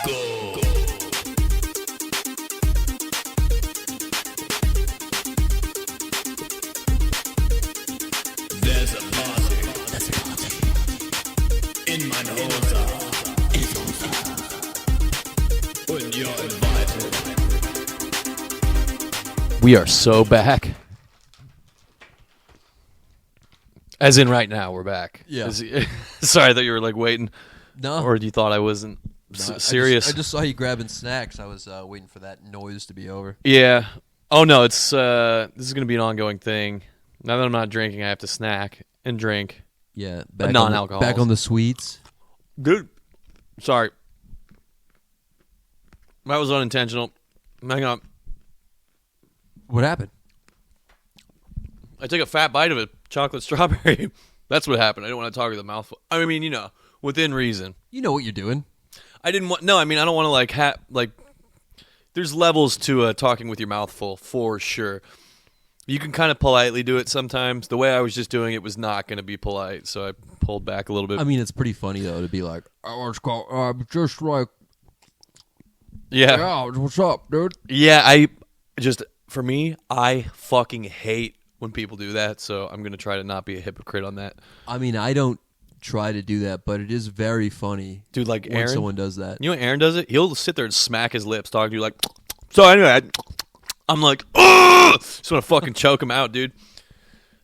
Go. There's a party. In my nose. When you're invited. We are so back. As in right now, we're back. Yeah. Sorry, I thought you were like waiting. No. Or you thought I wasn't serious. I just saw you grabbing snacks. I was waiting for that noise to be over. Yeah. Oh no, it's this is gonna be an ongoing thing. Now that I'm not drinking, I have to snack and drink. Yeah. Non-alcohol. Back on the sweets. Dude, sorry. That was unintentional. Hang on. What happened? I took a fat bite of a chocolate strawberry. That's what happened. I didn't want to talk with a mouthful. I mean, you know, within reason. You know what you're doing. I didn't want. No, I mean, I don't want to like. There's levels to talking with your mouth full, for sure. You can kind of politely do it sometimes. The way I was just doing it was not going to be polite, so I pulled back a little bit. I mean, it's pretty funny though to be like, just like, yeah, what's up, dude? yeah. For me, I fucking hate when people do that, so I'm going to try to not be a hypocrite on that. I mean, I don't try to do that, but it is very funny, Dude, like when Aaron, someone does that. you know, Aaron does it. He'll sit there and smack his lips, talking to you like. So anyway, I'm like, ugh! Just want to fucking choke him out, dude.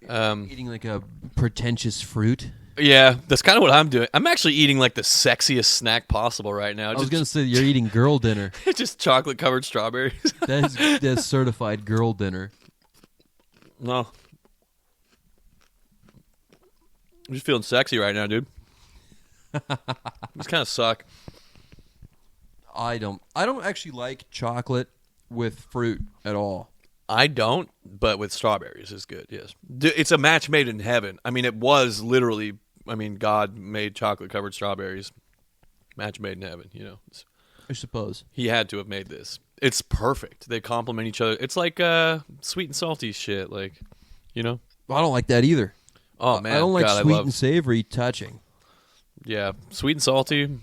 Eating like a pretentious fruit. Yeah, that's kind of what I'm doing. I'm actually eating like the sexiest snack possible right now. I was gonna say you're eating girl dinner. Just chocolate covered strawberries. That's certified girl dinner. No, I'm just feeling sexy right now, dude. These kind of suck. I don't actually like chocolate with fruit at all. I don't, but with strawberries is good. Yes, it's a match made in heaven. I mean, it was literally. I mean, God made chocolate covered strawberries. Match made in heaven. You know, I suppose. he had to have made this. It's perfect. They complement each other. It's like sweet and salty shit. Like, you know. I don't like that either. Oh man, I don't like God, sweet I love, and savory touching. Yeah, sweet and salty.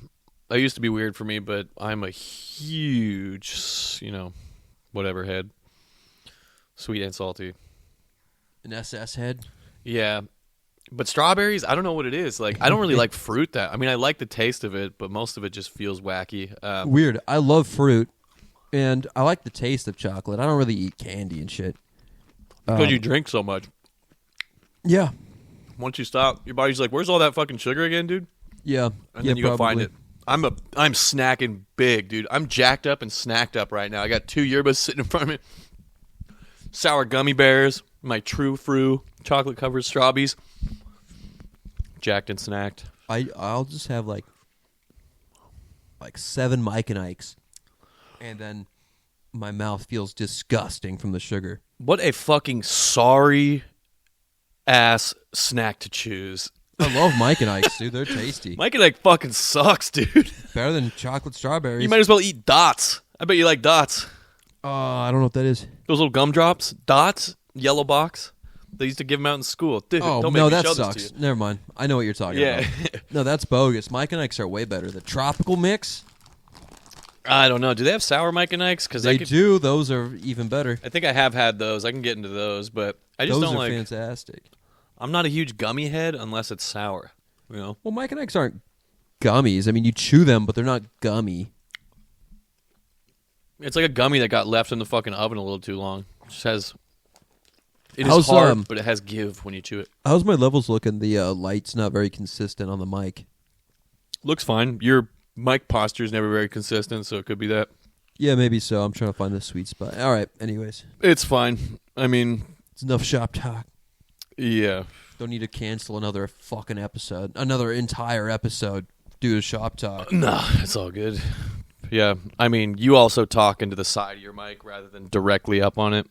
That used to be weird for me, but I'm a huge, you know, whatever head. Sweet and salty. An SS head. Yeah. But strawberries, I don't know what it is. Like, I don't really like fruit that. I mean, I like the taste of it, but most of it just feels wacky. Weird. I love fruit, and I like the taste of chocolate. I don't really eat candy and shit. Because you drink so much. Yeah. Once you stop, your body's like, where's all that fucking sugar again, dude? Yeah. And then you go find it. I'm snacking big, dude. I'm jacked up and snacked up right now. I got 2 yerbas sitting in front of me. Sour gummy bears, my True Fru chocolate covered strawberries. Jacked and snacked. I'll just have like 7 Mike and Ikes, and then my mouth feels disgusting from the sugar. What a fucking sorry ass snack to choose. I love Mike and Ikes, dude. They're tasty. Mike and Ike fucking sucks, dude. Better than chocolate strawberries. You might as well eat Dots. I bet you like Dots. I don't know what that is. Those little gumdrops, Dots, yellow box. They used to give them out in school. Dude, Oh, don't make no, me that show sucks. this to you. Never mind. I know what you're talking Yeah. about. No, that's bogus. Mike and Ike's are way better. The tropical mix, I don't know. Do they have sour Mike and Ike's? Because they do. Those are even better. I think I have had those. I can get into those, but I just Those don't are like. fantastic. I'm not a huge gummy head unless it's sour. You know. Well, Mike and Ike's aren't gummies. I mean, you chew them, but they're not gummy. It's like a gummy that got left in the fucking oven a little too long. It just has. It is How's, hard, but it has give when you chew it. How's my levels looking? The light's not very consistent on the mic. Looks fine. Your mic posture is never very consistent, so it could be that. Yeah, maybe so. I'm trying to find the sweet spot. All right. Anyways, It's fine. I mean, it's enough shop talk. yeah. Don't need to cancel another fucking episode. Another entire episode due to shop talk. Nah, it's all good. Yeah, I mean, you also talk into the side of your mic rather than directly up on it.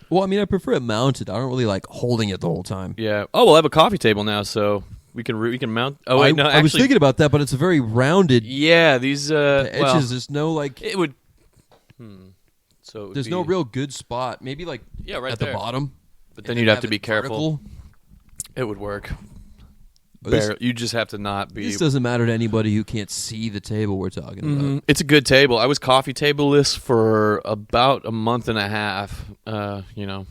Well, I mean, I prefer it mounted. I don't really like holding it the whole time. Yeah. Oh, we'll have a coffee table now, so we can mount. Oh wait, no, I was actually, thinking about that, but it's a very rounded. yeah, these The edges. well, There's no like. it would. So it would There's be, no real good spot. Maybe like Yeah, right at there. the bottom. But then and you'd have to it be careful. vertical. It would work. You just have to not be. This doesn't matter to anybody who can't see the table we're talking about. It's a good table. I was coffee table-less for about a month and a half. You know.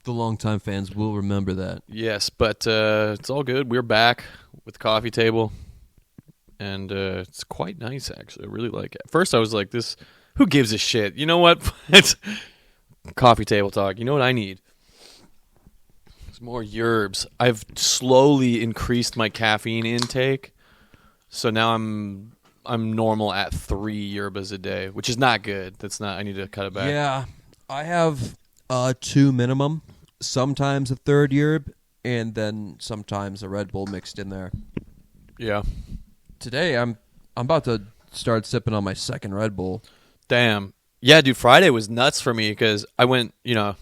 The longtime fans will remember that. Yes, but it's all good. We're back with the coffee table, and it's quite nice, actually. I really like it. At first, I was like, "This, who gives a shit?" You know what? It's coffee table talk. You know what I need? It's more yerbs. I've slowly increased my caffeine intake, so now I'm normal at 3 yerbas a day, which is not good. That's not. I need to cut it back. Yeah, I have 2 minimum. Sometimes a third yerb, and then sometimes a Red Bull mixed in there. Yeah. Today, I'm about to start sipping on my second Red Bull. Damn. Yeah, dude, Friday was nuts for me because I went, met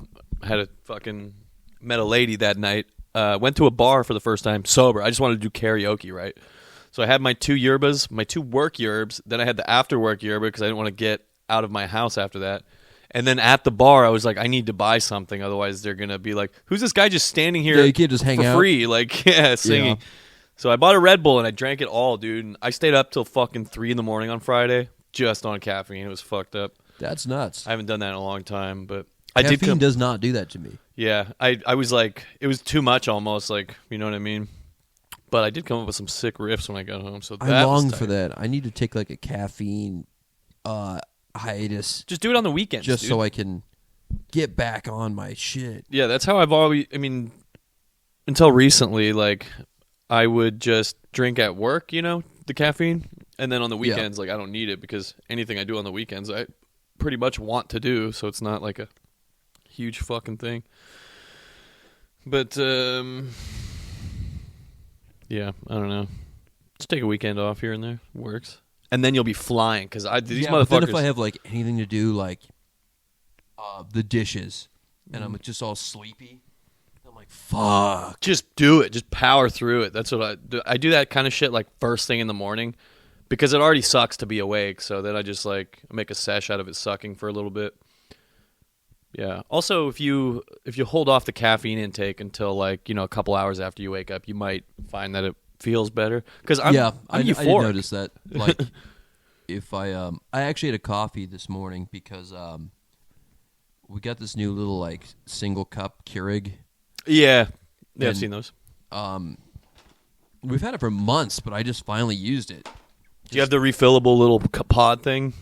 a lady that night. Went to a bar for the first time, sober. I just wanted to do karaoke, right? So I had my 2 yerbas, my 2 work yerbs. Then I had the after work yerba because I didn't want to get out of my house after that. And then at the bar, I was like, I need to buy something. Otherwise, they're going to be like, who's this guy just standing here you can't just hang for out. free? Like, yeah, singing. Yeah. So I bought a Red Bull, and I drank it all, dude. And I stayed up till fucking 3 in the morning on Friday just on caffeine. It was fucked up. That's nuts. I haven't done that in a long time, but Caffeine does not do that to me. Yeah, I was like, it was too much almost, like, you know what I mean? But I did come up with some sick riffs when I got home. So I long for that. I need to take like a caffeine hiatus. Just do it on the weekends, just dude. so I can get back on my shit. Yeah, that's how I've always, until recently, like, I would just drink at work, the caffeine. And then on the weekends, like, I don't need it because anything I do on the weekends, I pretty much want to do. So it's not like a huge fucking thing. But, yeah, I don't know. Just take a weekend off here and there. Works. And then you'll be flying because these motherfuckers. But then if I have like anything to do, like the dishes, and I'm just all sleepy, I'm like, fuck. Just do it. Just power through it. That's what I do. I do that kind of shit like first thing in the morning because it already sucks to be awake. So then I just like make a sesh out of it sucking for a little bit. Yeah. Also, if you hold off the caffeine intake until like a couple hours after you wake up, you might find that it feels better. Because I'm euphoric. I did notice that. Like, if I actually had a coffee this morning because we got this new little like single cup Keurig. Yeah, I've seen those. We've had it for months, but I just finally used it. Do you have the refillable little pod thing?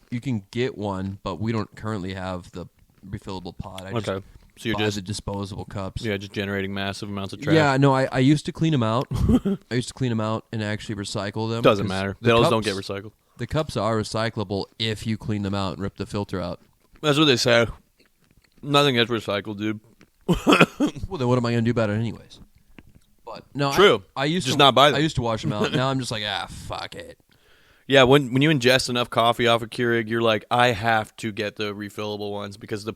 You can get one, but we don't currently have the refillable pod. Okay. So you're buy just the disposable cups. Yeah, just generating massive amounts of trash. Yeah, no, I used to clean them out. I used to clean them out and actually recycle them. Doesn't matter. Those don't get recycled. The cups are recyclable if you clean them out and rip the filter out. That's what they say. Nothing gets recycled, dude. Well, then what am I going to do about it anyways? But no, true. I used just to not buy them. I used to wash them out. Now I'm just like, fuck it. Yeah, when you ingest enough coffee off a Keurig, you're like, I have to get the refillable ones because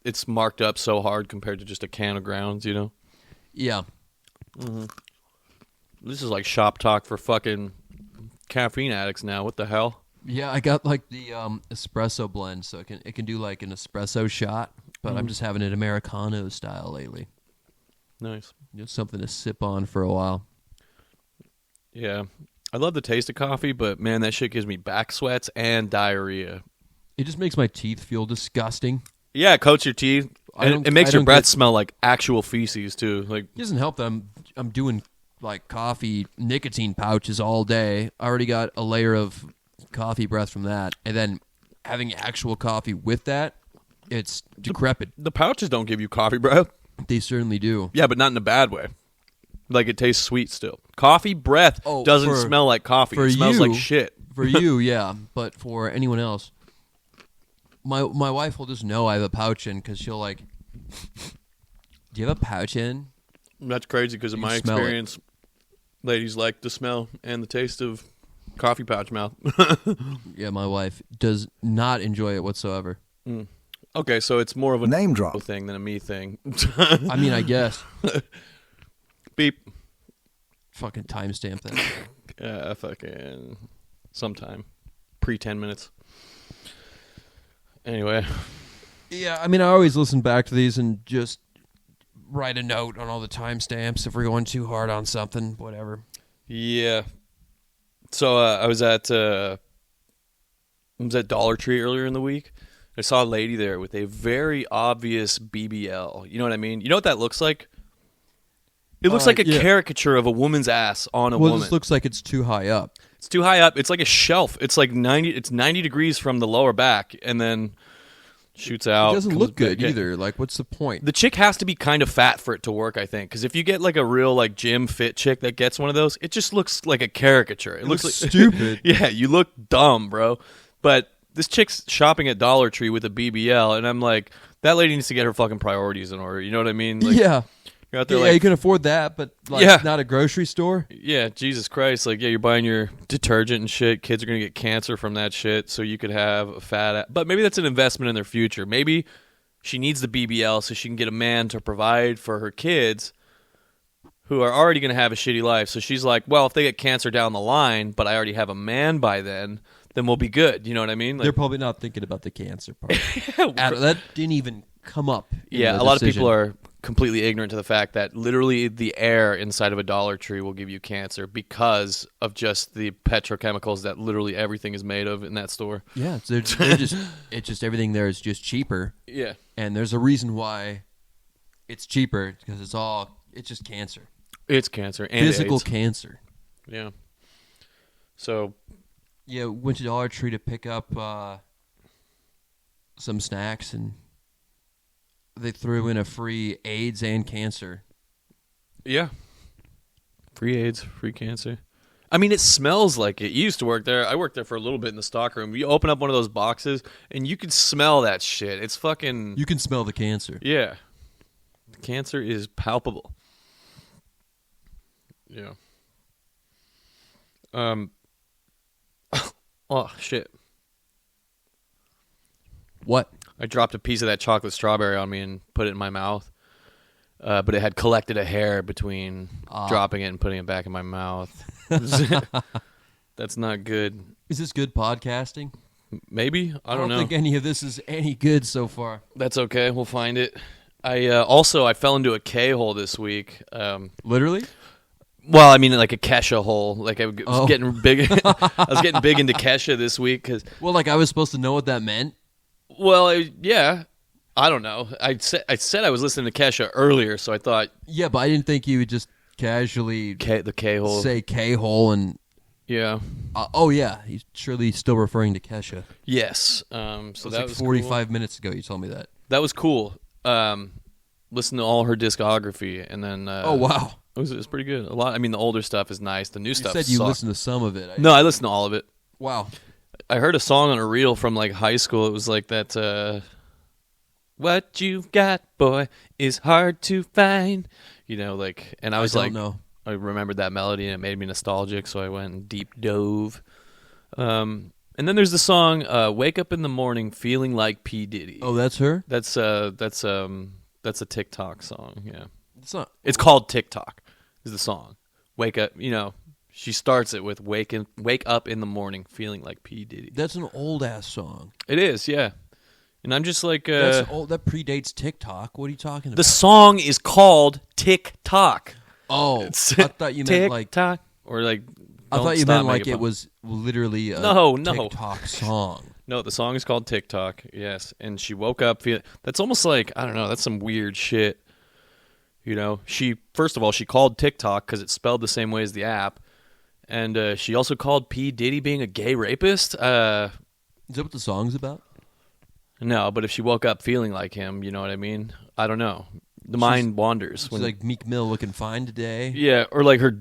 it's marked up so hard compared to just a can of grounds, Yeah. Mm-hmm. This is like shop talk for fucking caffeine addicts now. What the hell? Yeah, I got like the espresso blend, so it can do like an espresso shot, but I'm just having it Americano style lately. Nice. Just something to sip on for a while. Yeah. I love the taste of coffee, but man, that shit gives me back sweats and diarrhea. It just makes my teeth feel disgusting. Yeah, it coats your teeth. And it makes your breath smell like actual feces too. Like, it doesn't help that I'm doing like coffee nicotine pouches all day. I already got a layer of coffee breath from that, and then having actual coffee with that, it's decrepit. The pouches don't give you coffee breath. They certainly do. Yeah, but not in a bad way. Like, it tastes sweet still. Coffee breath doesn't smell like coffee. It smells like shit. For you, yeah. But for anyone else, my wife will just know I have a pouch in because she'll like, do you have a pouch in? That's crazy because in my experience, ladies like the smell and the taste of coffee pouch mouth. Yeah, my wife does not enjoy it whatsoever. Mm. Okay, so it's more of a name drop thing than a me thing. I mean, I guess. Beep. Fucking timestamp that. Fucking sometime. Pre 10 minutes. Anyway. Yeah, I mean, I always listen back to these and just write a note on all the timestamps if we're going too hard on something, whatever. Yeah. So I was at Dollar Tree earlier in the week. I saw a lady there with a very obvious BBL. You know what I mean? You know what that looks like? It looks like a caricature of a woman's ass on a woman. Well, it just looks like it's too high up. It's too high up. It's like a shelf. It's like 90 degrees from the lower back and then shoots out. It doesn't look good back. either. Like, what's the point? The chick has to be kind of fat for it to work, I think. Because if you get like a real like gym fit chick that gets one of those, it just looks like a caricature. It looks like stupid. Yeah, you look dumb, bro. But this chick's shopping at Dollar Tree with a BBL, and I'm like, that lady needs to get her fucking priorities in order. You know what I mean? Like, yeah. You're out there yeah, like, you can afford that, but like not a grocery store. Yeah, Jesus Christ. Like, yeah, you're buying your detergent and shit. Kids are going to get cancer from that shit, so you could have a fat ass. But maybe that's an investment in their future. Maybe she needs the BBL so she can get a man to provide for her kids who are already going to have a shitty life. So she's like, well, if they get cancer down the line, but I already have a man by then we'll be good. You know what I mean? Like, they're probably not thinking about the cancer part. That didn't even come up. Yeah, a lot of people are completely ignorant to the fact that literally the air inside of a Dollar Tree will give you cancer because of just the petrochemicals that literally everything is made of in that store. Yeah, they're just everything there is just cheaper. Yeah. And there's a reason why it's cheaper because it's just cancer. It's cancer and physical AIDS. Cancer. Yeah. So yeah, went to Dollar Tree to pick up some snacks, and they threw in a free AIDS and cancer. Yeah. Free AIDS, free cancer. I mean, it smells like it. You used to work there. I worked there for a little bit in the stockroom. You open up one of those boxes, and you can smell that shit. It's fucking... You can smell the cancer. Yeah. The cancer is palpable. Yeah. Oh, shit. What? I dropped a piece of that chocolate strawberry on me and put it in my mouth. But it had collected a hair between dropping it and putting it back in my mouth. That's not good. Is this good podcasting? Maybe. I don't know. I don't think any of this is any good so far. That's okay. We'll find it. I fell into a K-hole this week. Literally? Well, I mean, like a Kesha hole. Like I was getting big. I was getting big into Kesha this week because. Well, like I was supposed to know what that meant. Well, yeah. I don't know. I said I was listening to Kesha earlier, so I thought. Yeah, but I didn't think you would just casually the K-hole. Say K-hole and. Yeah. Oh yeah, he's surely still referring to Kesha. Yes. So that like was 45 cool. minutes ago. You told me that. That was cool. Listen to all her discography, and then. Oh wow. It was pretty good. A lot. I mean, the older stuff is nice. The new stuff. You said you sucked. listened to some of it. No, I listened to all of it. Wow. I heard a song on a reel from like high school. It was like that. What you've got, boy, is hard to find. You know, like, and I was like, know. I remembered that melody and it made me nostalgic, so I went and deep dove. And then there's the song "Wake Up in the Morning Feeling Like P Diddy." Oh, that's her. That's a TikTok song. Yeah, It's not. it's called TikTok. Is the song "Wake Up"? You know, she starts it with "Wake up in the morning feeling like P Diddy." That's an old ass song. It is, yeah. And I'm just like, That's old. That predates TikTok. What are you talking about? the song is called TikTok. Oh, I thought you meant like TikTok or like. I thought you meant like it was literally a No. TikTok song. No, the song is called TikTok. Yes, and she woke up feeling. That's almost like I don't know. That's some weird shit. You know, first of all she called TikTok because it's spelled the same way as the app, and she also called P Diddy being a gay rapist. Is that what the song's about? No, but if she woke up feeling like him, you know what I mean? I don't know. The mind wanders. She's like Meek Mill looking fine today. Yeah, or like her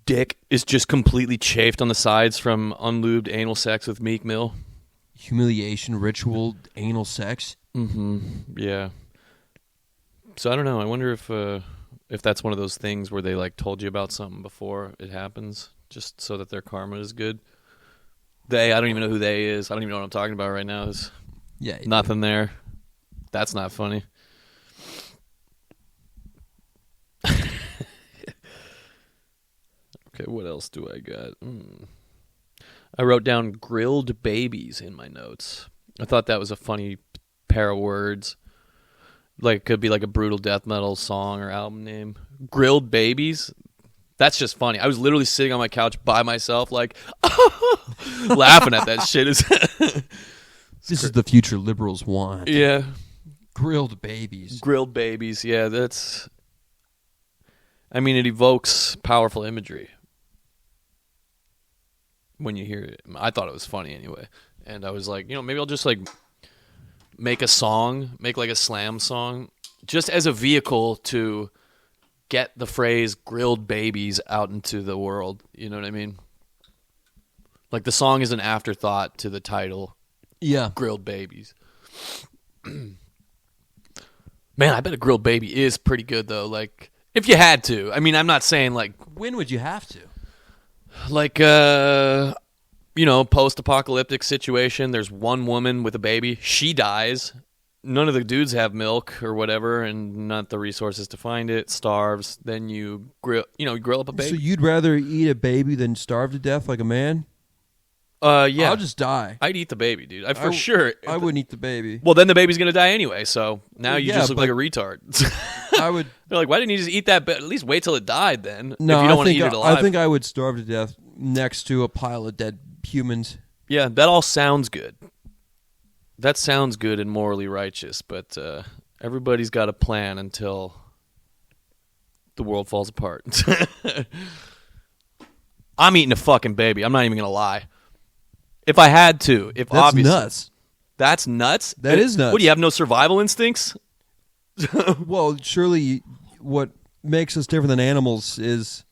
dick is just completely chafed on the sides from unlubed anal sex with Meek Mill. Humiliation, ritual, anal sex. Mm-hmm. Yeah. So I don't know. I wonder if that's one of those things where they like told you about something before it happens, just so that their karma is good. I don't even know who they is. I don't even know what I'm talking about right now. There's nothing there. That's not funny. Okay, what else do I got? I wrote down grilled babies in my notes. I thought that was a funny pair of words. Like, could be like a brutal death metal song or album name. Grilled Babies. That's just funny. I was literally sitting on my couch by myself, like, laughing at that shit. This is the future liberals want. Yeah. Grilled babies. Grilled Babies. Yeah, that's... I mean, it evokes powerful imagery when you hear it. I thought it was funny anyway. And I was like, maybe I'll just, like, make a song, make, like, a slam song, just as a vehicle to get the phrase grilled babies out into the world. You know what I mean? Like, the song is an afterthought to the title. Yeah. Grilled Babies. Man, I bet a grilled baby is pretty good, though. Like, if you had to. I mean, I'm not saying, like... When would you have to? Like, post-apocalyptic situation. There's one woman with a baby. She dies. None of the dudes have milk or whatever, and not the resources to find it. Starves. Then you grill up a baby. So you'd rather eat a baby than starve to death like a man? Yeah. I'll just die. I'd eat the baby, dude. For sure. I wouldn't eat the baby. Well, then the baby's gonna die anyway. So now you yeah, just look like a retard. I would. They're like, why didn't you just eat that? But at least wait till it died. Then, No, if you don't want to eat it alive. I think I would starve to death next to a pile of dead humans. Yeah, that all sounds good. That sounds good and morally righteous, but everybody's got a plan until the world falls apart. I'm eating a fucking baby. I'm not even gonna lie. If I had to, That's obviously nuts. That's nuts. That is nuts. What do you have? No survival instincts? Well, surely what makes us different than animals is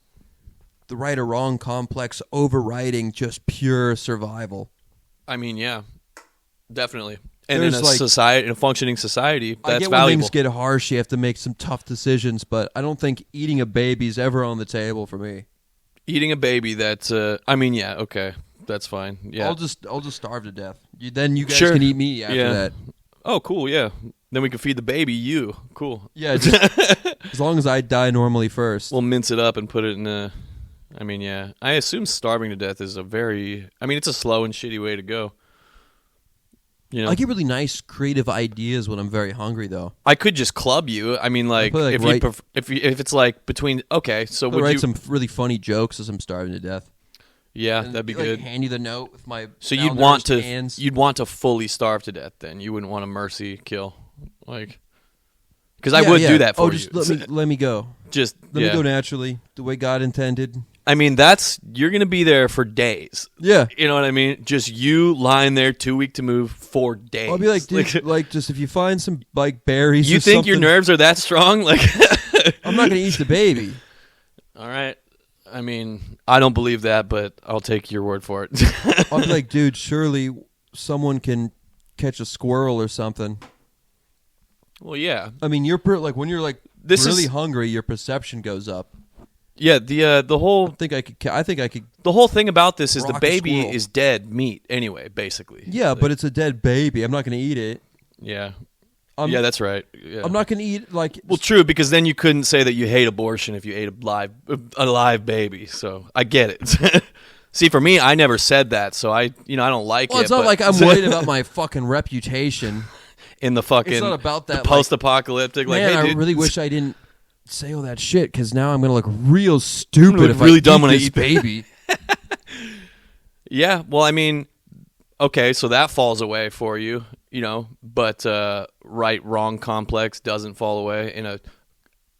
the right or wrong complex overriding just pure survival. I mean, yeah, definitely. And There's in a like- society, in a functioning society, I that's get when valuable. things get harsh, you have to make some tough decisions, but I don't think eating a baby is ever on the table for me. Eating a baby, that's. I mean, yeah, okay, that's fine. Yeah. I'll just starve to death. Then you guys Sure. can eat me after Yeah. that. Oh, cool. Yeah. Then we can feed the baby you. Cool. Yeah, just, as long as I die normally first. We'll mince it up and put it in a. I mean, yeah. I assume starving to death is a very. I mean, it's a slow and shitty way to go. You know, I get really nice creative ideas when I'm very hungry, though. I could just club you. I mean, like, I'll probably, like, if it's like between. Okay, so I'll would write you? some really funny jokes as I'm starving to death. Yeah, And, that'd be like, good. Hand you the note with my. So you'd want malnourished to hands. you'd want to fully starve to death. Then you wouldn't want a mercy kill, like, because I would do that for just you. let me go. Just Let yeah. me go naturally, the way God intended. I mean, you're gonna be there for days. Yeah. You know what I mean? Just you lying there, too weak to move for days. I'll be like, dude, like, just if you find some like berries, you or think your something, nerves are that strong? Like, I'm not gonna eat the baby. all right. I mean, I don't believe that, but I'll take your word for it. I'll be like, dude, surely someone can catch a squirrel or something. Well, yeah, I mean, like when you're like This really is- hungry, your perception goes up. yeah. The whole I think I could. the whole thing about this is the Rock a baby squirrel. is dead meat anyway, basically. Yeah, Like, but it's a dead baby. I'm not gonna eat it. yeah, I'm, yeah, that's right. Yeah. I'm not gonna eat like. Well, true, because then you couldn't say that you hate abortion if you ate a live baby. So I get it. See, for me, I never said that, so I don't like Well, it. it's not but like I'm worried about my fucking reputation. in the fucking It's not about that, the post-apocalyptic. Like, Man, hey, I dude, really wish I didn't say all that shit because now I'm gonna look real stupid look if really I dumb eat when I this eat- baby. Yeah, well, I mean, okay, so that falls away for you, but right-wrong complex doesn't fall away in a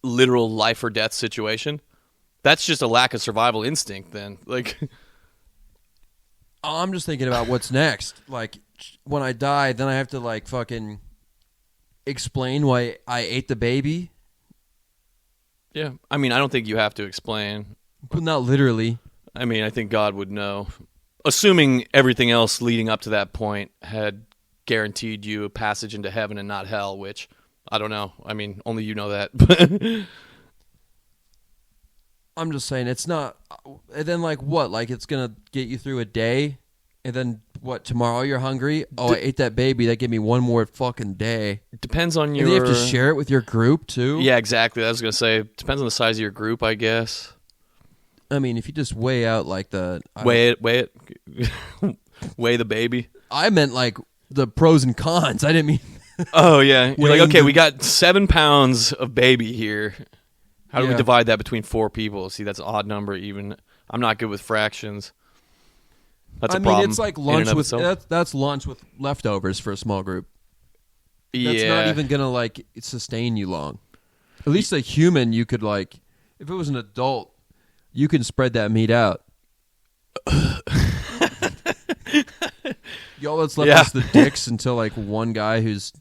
literal life or death situation. That's just a lack of survival instinct. Then, like, I'm just thinking about what's next. Like when I die, then I have to like fucking explain why I ate the baby, yeah, I mean, I don't think you have to explain. but not literally. I mean, I think God would know. Assuming everything else leading up to that point had guaranteed you a passage into heaven and not hell, which I don't know. I mean, only you know that. I'm just saying it's not. And then like what? Like it's gonna get you through a day, and then what? Tomorrow you're hungry. Oh, I ate that baby. That gave me one more fucking day. Depends on And your. you have to share it with your group too. Yeah, exactly. I was gonna say depends on the size of your group, I guess. I mean, if you just weigh out like the Weigh it, weigh the baby. I meant like the pros and cons. I didn't mean Oh yeah, you're like, Weighing okay, the- we got 7 pounds of baby here. How do we Yeah. divide that between 4 people? See, that's an odd number. Even I'm not good with fractions. That's a I mean, problem. it's like in lunch and of with itself. that's lunch with leftovers for a small group. That's yeah. not even gonna like sustain you long. At least a human, you could like, if it was an adult, you can spread that meat out. All that's left Yeah. is the dicks until like one guy who's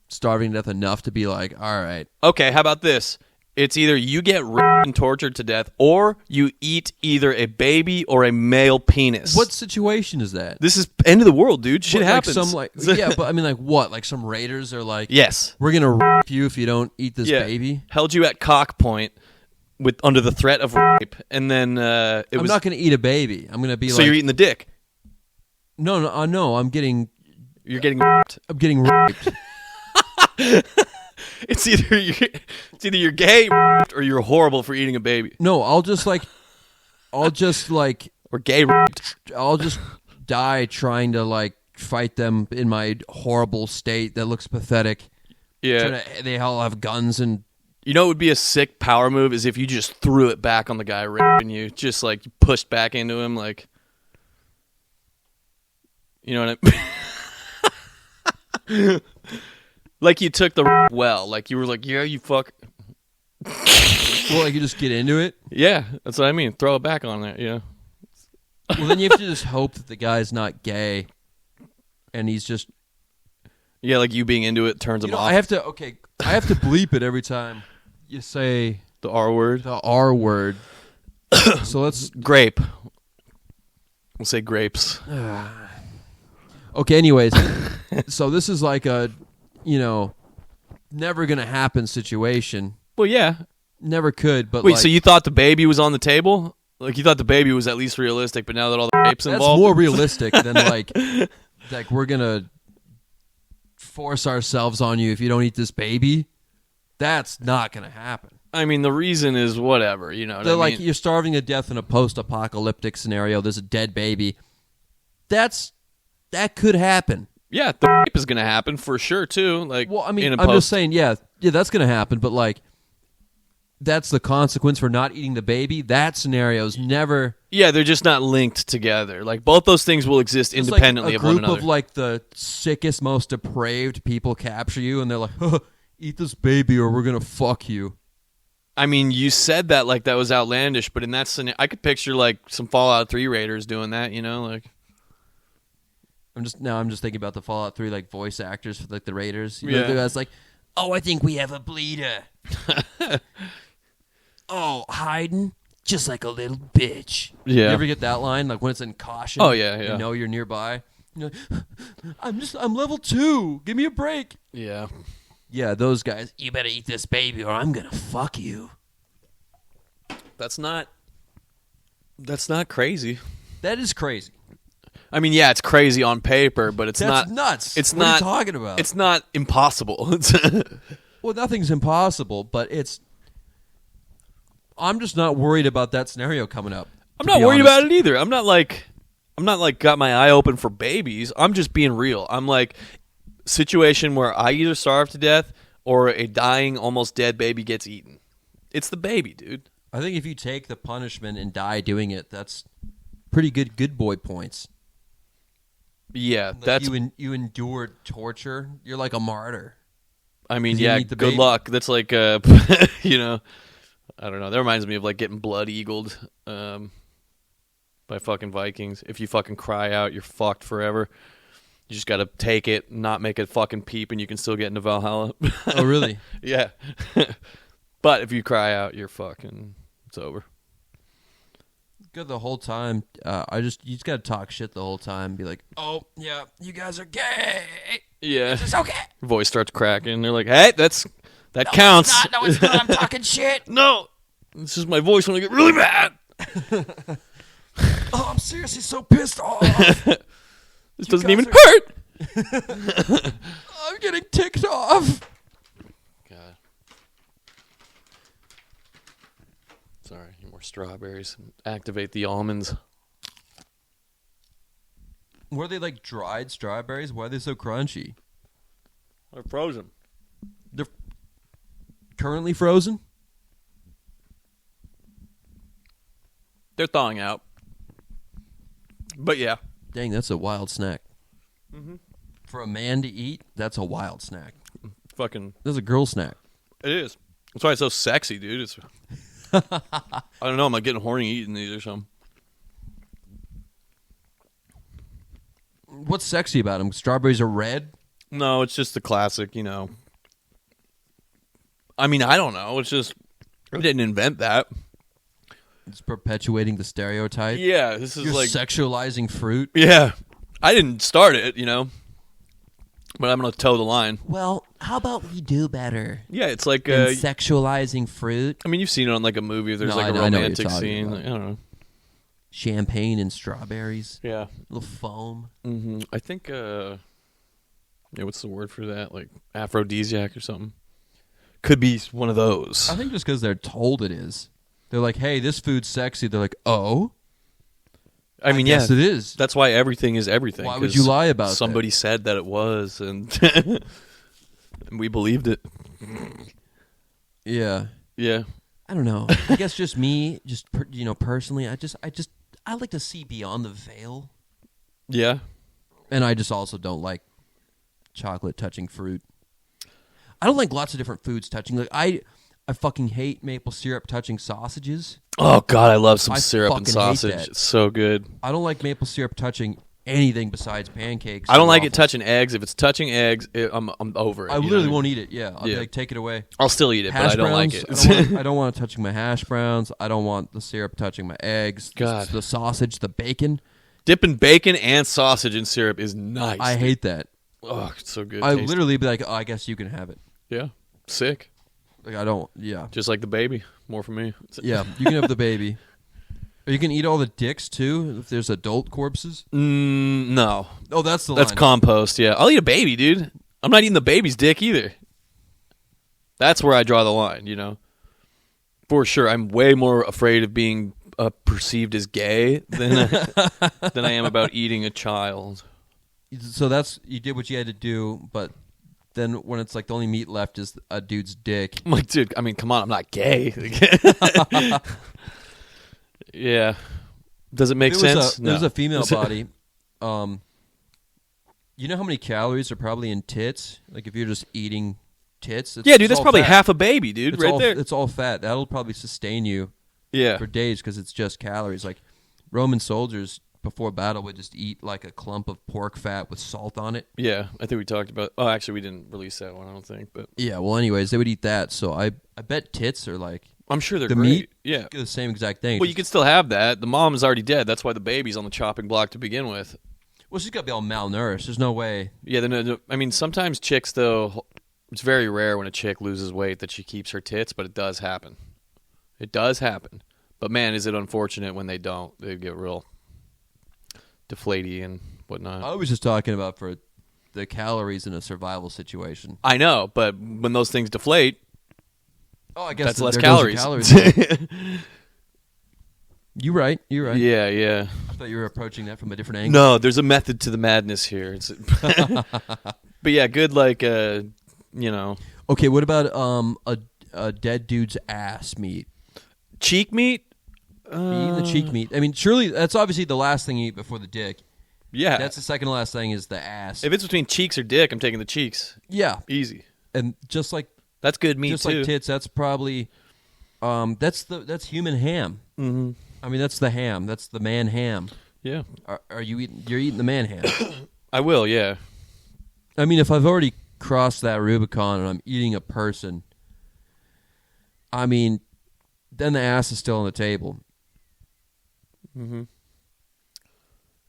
starving to death enough to be like, all right. Okay, how about this? It's either you get raped and tortured to death, or you eat either a baby or a male penis. What situation is that? This is end of the world, dude. Shit What, happens. Like some like yeah, but I mean like what? Like some raiders are like, Yes. we're gonna rape you if you don't eat this Yeah. baby. Held you at cock point with under the threat of rape, and then I'm was not gonna eat a baby. I'm gonna be so like, you're eating the dick. no. I'm getting You're getting raped. raped. It's either you're gay or you're horrible for eating a baby, No, I'll just or gay raped. I'll just die trying to like fight them in my horrible state that looks pathetic. Yeah. They all have guns and You know what would be a sick power move is if you just threw it back on the guy raping you, just like you pushed back into him, like, you know what I mean? Like you took the well, like you were like, yeah, you fuck. well, like you just get into it. Yeah, that's what I mean. Throw it back on there, you know? Well, then you have to just hope that the guy's not gay, and he's just. Yeah, like you being into it turns him off. I have to bleep it every time you say The R word. the R word. So let's. Grape. We'll say grapes. Okay. Anyways, so this is like a, never gonna happen situation. Well, yeah. Never could, but Wait, like, so you thought the baby was on the table? Like you thought the baby was at least realistic, but now that all the rape's that's involved, more realistic than like we're gonna force ourselves on you if you don't eat this baby. That's not gonna happen. I mean, the reason is whatever, you know. What They're I like mean? you're starving to death in a post-apocalyptic scenario. There's a dead baby. That could happen. Yeah, the rape is gonna happen for sure too. Like, Well, I mean, in a I'm post- just saying, yeah, that's gonna happen. But like, that's the consequence for not eating the baby. That scenario is never. Yeah, they're just not linked together. Like both those things will exist It's independently like of one a group another. of like the sickest, most depraved people capture you, and they're like, "Eat this baby, or we're gonna fuck you." I mean, you said that like that was outlandish, but in that scenario, I could picture like some Fallout 3 raiders doing that. You know, like I'm just thinking about the Fallout 3 like voice actors for like the Raiders. Yeah. The guys like, "Oh, I think we have a bleeder." Oh, hiding just like a little bitch. Yeah. You ever get that line like when it's in caution? Oh, yeah, yeah. You know you're nearby. You're like, I'm level 2. Give me a break. yeah, Yeah, those guys. You better eat this baby, or I'm gonna fuck you. that's not crazy. That is crazy. I mean, yeah, it's crazy on paper, but it's That's not nuts. It's What not are you talking about? It's not impossible. Well, nothing's impossible, but it's. I'm just not worried about that scenario coming up. I'm not worried about it either. I'm not like got my eye open for babies. I'm just being real. I'm like situation where I either starve to death or a dying, almost dead baby gets eaten. It's the baby, dude. I think if you take the punishment and die doing it, that's pretty good boy points. Yeah, Like that's. you endured torture. You're like a martyr. I mean, 'cause you yeah. eat the Good baby. luck. That's like, you know, I don't know. That reminds me of like getting blood eagled by fucking Vikings. If you fucking cry out, you're fucked forever. You just got to take it, not make a fucking peep, and you can still get into Valhalla. Oh, really? Yeah. But if you cry out, you're fucking. It's over. Good the whole time. You just gotta talk shit the whole time. Be like, oh yeah, you guys are gay. Yeah. It's okay. Voice starts cracking. They're like, hey, that counts. No, it's not. I'm talking shit. No. This is my voice when I get really mad. Oh, I'm seriously so pissed off. This doesn't guys even are- hurt. I'm getting ticked off. God. Sorry, more strawberries. Activate the almonds. Were they like dried strawberries? Why are they so crunchy? They're frozen. They're currently frozen? They're thawing out. But yeah. Dang, that's a wild snack. For a man to eat, that's a wild snack. Fucking. That's a girl snack. It is. That's why it's so sexy, dude. It's. I don't know. I'm like getting horny eating these or something. What's sexy about them? Strawberries are red? No, it's just the classic, you know. I mean, I don't know. It's just. I didn't invent that. It's perpetuating the stereotype. Yeah, this is You're like. sexualizing fruit. Yeah. I didn't start it, you know. But I'm going to toe the line. Well, how about we do better Yeah, it's like. than sexualizing fruit? I mean, you've seen it on like a movie. There's No, like a I know what you're romantic talking scene. about. Like, I don't know. Champagne and strawberries. Yeah. A little foam. Mm-hmm. I think. Yeah, what's the word for that? Like aphrodisiac or something. Could be one of those. I think just because they're told it is. They're like, hey, this food's sexy. They're like, oh? I mean, yes, yeah, it is. That's why everything is everything. Why would 'cause you lie about that? somebody said that it was, and and we believed it. Yeah. Yeah. I don't know. I guess just me, personally, I like to see beyond the veil. Yeah. And I just also don't like chocolate touching fruit. I don't like lots of different foods touching. Like I fucking hate maple syrup touching sausages. Oh God, I love some I syrup and fucking hate sausage. that. It's so good. I don't like maple syrup touching anything besides pancakes. I don't and like it waffles. touching eggs. If it's touching eggs, I'm over it. I you know literally what won't eat it. Yeah, I'll Yeah. be like, take it away. I'll still eat it, but Hash I don't like browns, it. I don't want it touching my hash browns. I don't want the syrup touching my eggs. God. The sausage, the bacon. Dipping bacon and sausage in syrup is nice. I hate that. Oh, it's so good. I Tasty. literally be like, oh, I guess you can have it. Yeah. Sick. Like I don't. Yeah. Just like the baby. More for me. Yeah. You can have the baby. Or you can eat all the dicks too if there's adult corpses. No. Oh, that's the That's line. compost, yeah. I'll eat a baby, dude. I'm not eating the baby's dick either. That's where I draw the line, you know? For sure. I'm way more afraid of being perceived as gay than than I am about eating a child. So that's you did what you had to do, but then when it's like the only meat left is a dude's dick. I'm like, dude, I mean, come on, I'm not gay. Yeah. Does it make sense? There was a female body. You know how many calories are probably in tits? Like if you're just eating tits. Yeah, dude, it's that's all probably fat. half a baby, dude, right there. It's all fat. That'll probably sustain you Yeah. for days because it's just calories. Like Roman soldiers before battle would just eat like a clump of pork fat with salt on it. Yeah, I think we talked about. Oh, actually, we didn't release that one. I don't think, but Yeah. Well, anyways, they would eat that. So I bet tits are like I'm sure they're the great. meat. Yeah. The same exact thing. Well, you can still have that. The mom is already dead. That's why the baby's on the chopping block to begin with. Well, she's got to be all malnourished. There's no way. Yeah. I mean, sometimes chicks though. It's very rare when a chick loses weight that she keeps her tits, but it does happen. It does happen. But man, is it unfortunate when they don't? They get real deflatey and whatnot. I was just talking about for the calories in a survival situation. I know, but when those things deflate, Oh, I guess that's less there goes the calories. You're right. You're right. Yeah, yeah. I thought you were approaching that from a different angle. No, there's a method to the madness here. But yeah, good like you know, Okay, what about a dead dude's ass meat? cheek meat. You eating the cheek meat. I mean, surely that's obviously the last thing you eat before the dick. Yeah, That's the second to last thing is the ass. if it's between cheeks or dick, I'm taking the cheeks. Yeah, Easy. and just like That's good meat too. like tits, that's probably that's human ham. Mm-hmm. I mean, that's the ham. That's the man ham. Yeah, Are you eating? You're eating the man ham. I will. Yeah, I mean, if I've already crossed that Rubicon and I'm eating a person, I mean, then the ass is still on the table.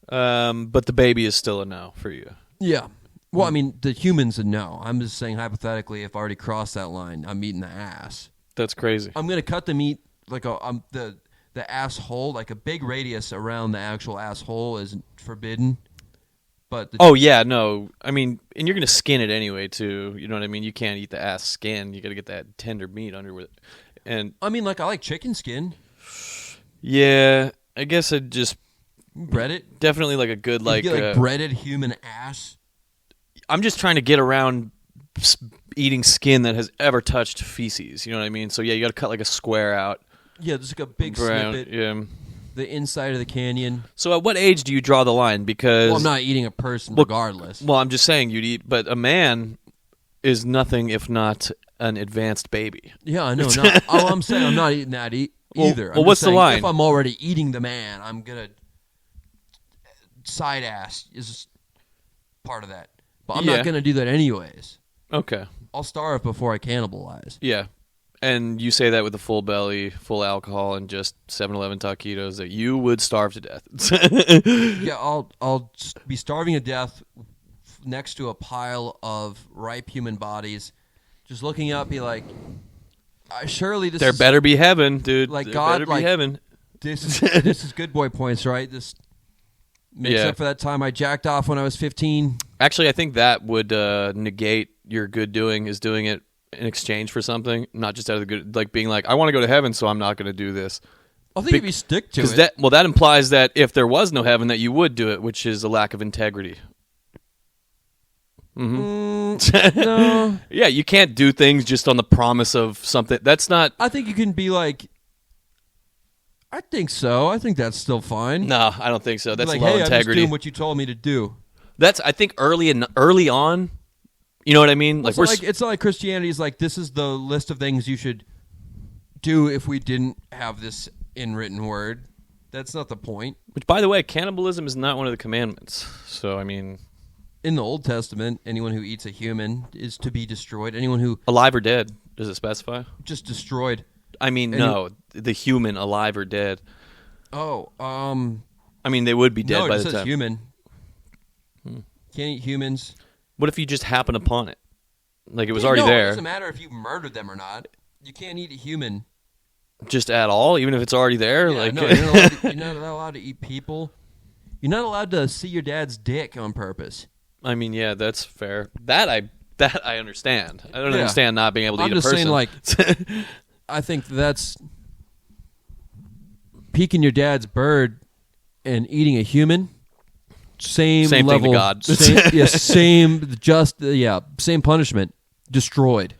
but the baby is still a no for you. Yeah. Well, I mean, the human's a no. I'm just saying hypothetically, if I already crossed that line, I'm eating the ass. That's crazy. I'm gonna cut the meat like the asshole, like a big radius around the actual asshole is forbidden. But Oh yeah, no. I mean, and you're gonna skin it anyway too. You know what I mean? You can't eat the ass skin. You got to get that tender meat under it. And I mean, like I like chicken skin. yeah, I guess I'd just Bread it. definitely like a good You get, like breaded human ass. I'm just trying to get around eating skin that has ever touched feces. You know what I mean? So yeah, you got to cut like a square out. Yeah, there's like a big Brown, snippet. yeah. The inside of the canyon. So at what age do you draw the line? Because Well, I'm not eating a person regardless. Well, I'm just saying you'd eat, but a man is nothing if not an advanced baby. Yeah, I know. All I'm saying, I'm not eating that either. Well, what's the line? If I'm already eating the man, I'm gonna side ass is part of that. But I'm Yeah. not gonna do that anyways. Okay. I'll starve before I cannibalize. Yeah. And you say that with a full belly, full alcohol, and just 7-Eleven taquitos that you would starve to death. Yeah, I'll be starving to death next to a pile of ripe human bodies, just looking up, be like, surely this There is, better be heaven, dude. Like There God, better be like- heaven. this is good boy points, right? This makes Yeah. up for that time I jacked off when I was 15. Actually, I think that would negate your good doing, is doing it in exchange for something, not just out of the good, like being like, I want to go to heaven, so I'm not going to do this. I think if you stick to it, That implies that if there was no heaven, that you would do it, which is a lack of integrity. no. Yeah, you can't do things just on the promise of something. That's not. I think you can be like, I think so. I think that's still fine. No, I don't think so. That's like, low hey, I'm just integrity. doing what you told me to do. That's, I think, early on. You know what I mean? It's not like Christianity is like, this is the list of things you should do if we didn't have this in written word. That's not the point. Which, by the way, cannibalism is not one of the commandments. So, I mean, In the Old Testament, anyone who eats a human is to be destroyed. Anyone who alive or dead? Does it specify? just destroyed. I mean, no, the human, alive or dead. Oh, I mean, they would be dead no, by it the says time. human. Can't eat humans. What if you just happen upon it? Like it was Yeah, already no, It there. doesn't matter if you murdered them or not. You can't eat a human. Just at all, even if it's already there. Yeah, like, no, you're not allowed to eat people. You're not allowed to see your dad's dick on purpose. I mean, yeah, that's fair. That I understand. I don't Yeah. understand not being able to I'm eat a just person. saying, like, I think that's peeking your dad's bird and eating a human. Same Same thing level. to God. Same punishment. Destroyed.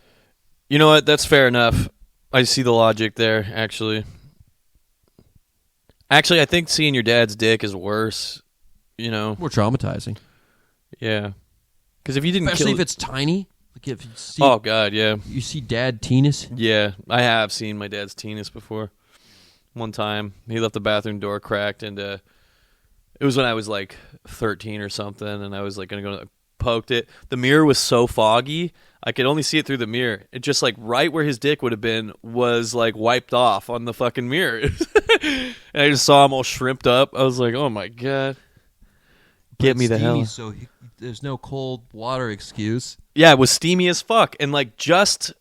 You know what? That's fair enough. I see the logic there. Actually, I think seeing your dad's dick is worse. You know? More traumatizing. Yeah. Because if you didn't Especially kill, if it's tiny. Like if you see, oh god, yeah, you see dad penis. yeah. I have seen my dad's penis before. One time, he left the bathroom door cracked, and it was when I was like 13 or something, and I was like gonna go poked it. The mirror was so foggy, I could only see it through the mirror. It just like right where his dick would have been was like wiped off on the fucking mirror, and I just saw him all shrimped up. I was like, oh my god, get me the hell. So there's no cold water excuse. Yeah, it was steamy as fuck, and like just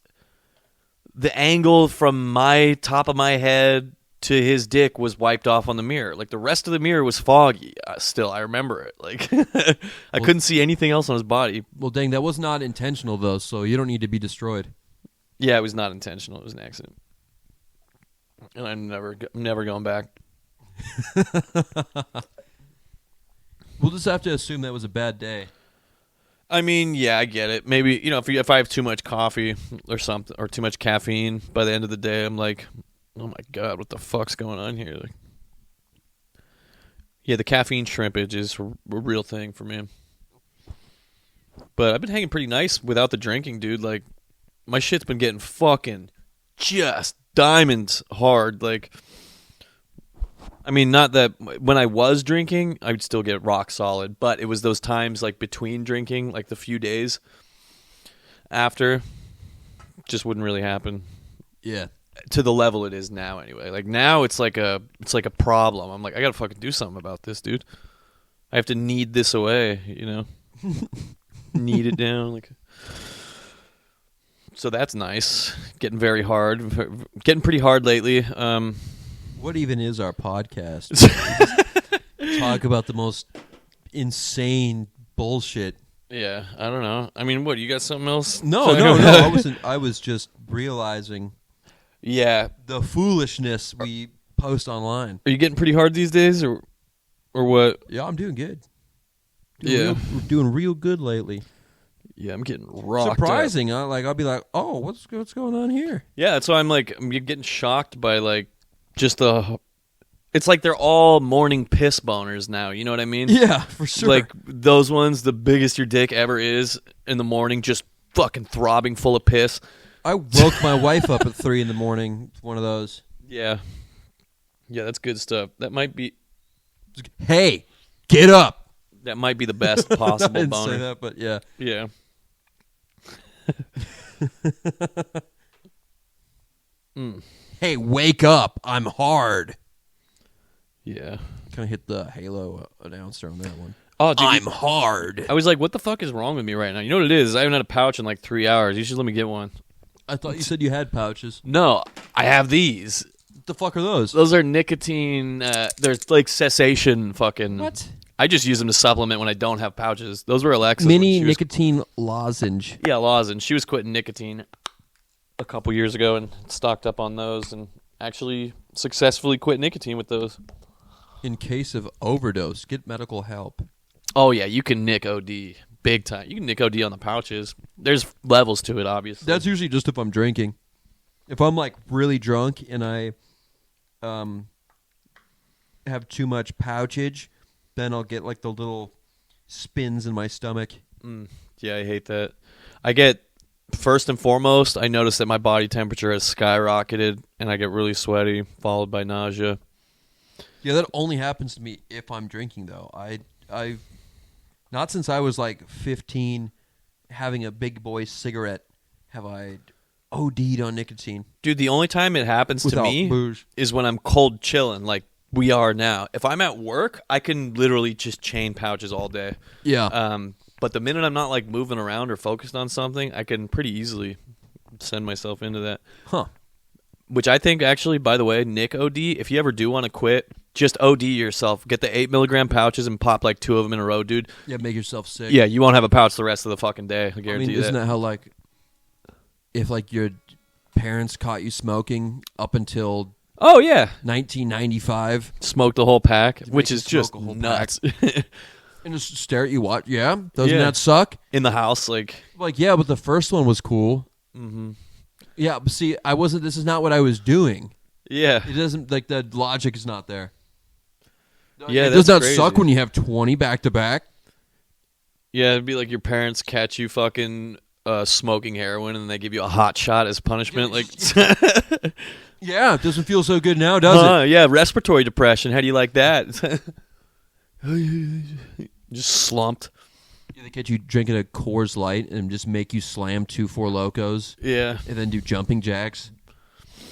the angle from my top of my head to his dick was wiped off on the mirror. Like the rest of the mirror was foggy. Still, I remember it. Like I couldn't see anything else on his body. Well, dang, that was not intentional though, so you don't need to be destroyed. Yeah, it was not intentional. It was an accident, and I'm never going back. We'll just have to assume that was a bad day. I mean, yeah, I get it. Maybe if I have too much coffee or something, or too much caffeine, by the end of the day, I'm like, oh my god, what the fuck's going on here? Like, yeah, the caffeine shrimpage is a real thing for me. But I've been hanging pretty nice without the drinking, dude. Like, my shit's been getting fucking just diamonds hard. Like, I mean, not that when I was drinking, I would still get rock solid, but it was those times like between drinking, like the few days after, just wouldn't really happen. Yeah. To the level it is now, anyway. Like now, it's like a problem. I'm like, I gotta fucking do something about this, dude. I have to knead this away, you know, knead it down. Like, so that's nice. Getting very hard, getting pretty hard lately. What even is our podcast? Talk about the most insane bullshit. Yeah, I don't know. I mean, what, you got something else? No. I wasn't. I was just realizing. Yeah. The foolishness we post online. Are you getting pretty hard these days, or what? Yeah, I'm doing good. Yeah. We're doing real good lately. Yeah, I'm getting rocked up. Surprising, huh? Like I'll be like, oh, what's going on here? Yeah, that's why I'm getting shocked by like just the. It's like they're all morning piss boners now. You know what I mean? Yeah, for sure. Like those ones, the biggest your dick ever is in the morning, just fucking throbbing full of piss. I woke my wife up at 3 a.m. One of those. Yeah, that's good stuff. That might be Hey, get up. the best I possible didn't boner. say that, but yeah. Yeah. Hey, wake up. I'm hard. Yeah. Kind of hit the Halo announcer on that one. Oh, dude, I'm hard. I was like, what the fuck is wrong with me right now? You know what it is? I haven't had a pouch in like 3 hours. You should let me get one. I thought you said you had pouches. No, I have these. What the fuck are those? Those are nicotine. They're like cessation fucking. What? I just use them to supplement when I don't have pouches. Those were Alexa's. Mini when she was- nicotine lozenge. Yeah, lozenge. She was quitting nicotine a couple years ago and stocked up on those and actually successfully quit nicotine with those. In case of overdose, get medical help. Oh, yeah, you can nick OD big time. You can nick OD on the pouches. There's levels to it, obviously. That's usually just if I'm drinking. If I'm like really drunk and I have too much pouchage, then I'll get like the little spins in my stomach. Yeah, I hate that. I get, first and foremost, I notice that my body temperature has skyrocketed and I get really sweaty, followed by nausea. Yeah, that only happens to me if I'm drinking, though. I've not since I was like 15, having a big boy cigarette, have I OD'd on nicotine. Dude, the only time it happens to Without me booze. is when I'm cold chilling, like we are now. If I'm at work, I can literally just chain pouches all day. Yeah. But the minute I'm not like moving around or focused on something, I can pretty easily send myself into that. Huh. Which I think actually, by the way, Nick OD, if you ever do want to quit, just OD yourself. Get the 8 milligram pouches and pop like 2 of them in a row, dude. Yeah, make yourself sick. Yeah, you won't have a pouch the rest of the fucking day. I guarantee you isn't that. that how like if like your parents caught you smoking up until Oh, yeah. 1995 Smoke the whole pack, which you is smoke just a whole nuts. and just stare at you? What? Yeah, doesn't Yeah. that suck? In the house, like, Like, yeah, but the first one was cool. mm-hmm. Yeah, but see, I wasn't. This is not what I was doing. Yeah. It doesn't like the logic is not there. Yeah, it does that's not suck crazy. when you have 20 back to back. Yeah, it'd be like your parents catch you fucking smoking heroin and they give you a hot shot as punishment. Like, Yeah, it doesn't feel so good now, does it? yeah, respiratory depression. How do you like that? Just slumped. Yeah, they catch you drinking a Coors Light and just make you slam 2 Four Locos Yeah. and then do jumping jacks.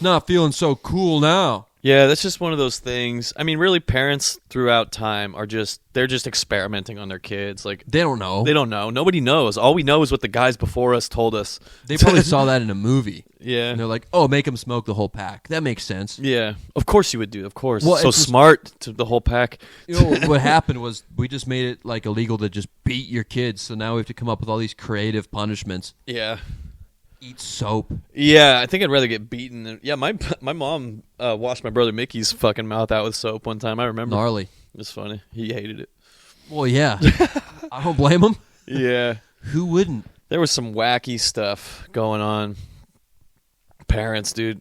Not feeling so cool now. Yeah, that's just one of those things. I mean, really, parents throughout time are they're just experimenting on their kids. Like, They don't know. they don't know. Nobody knows. All we know is what the guys before us told us. They probably saw that in a movie. Yeah. And they're like, oh, make them smoke the whole pack. That makes sense. Yeah. Of course you would do. Of course. Well, So it's just- smart to the whole pack. You know, what happened was we just made it like illegal to just beat your kids. So now we have to come up with all these creative punishments. Yeah. Eat soap. Yeah, I think I'd rather get beaten than... Yeah, my mom washed my brother Mickey's fucking mouth out with soap one time. I remember. Gnarly. It was funny. He hated it. Well, yeah. I don't blame him. Yeah. Who wouldn't? There was some wacky stuff going on. Parents, dude.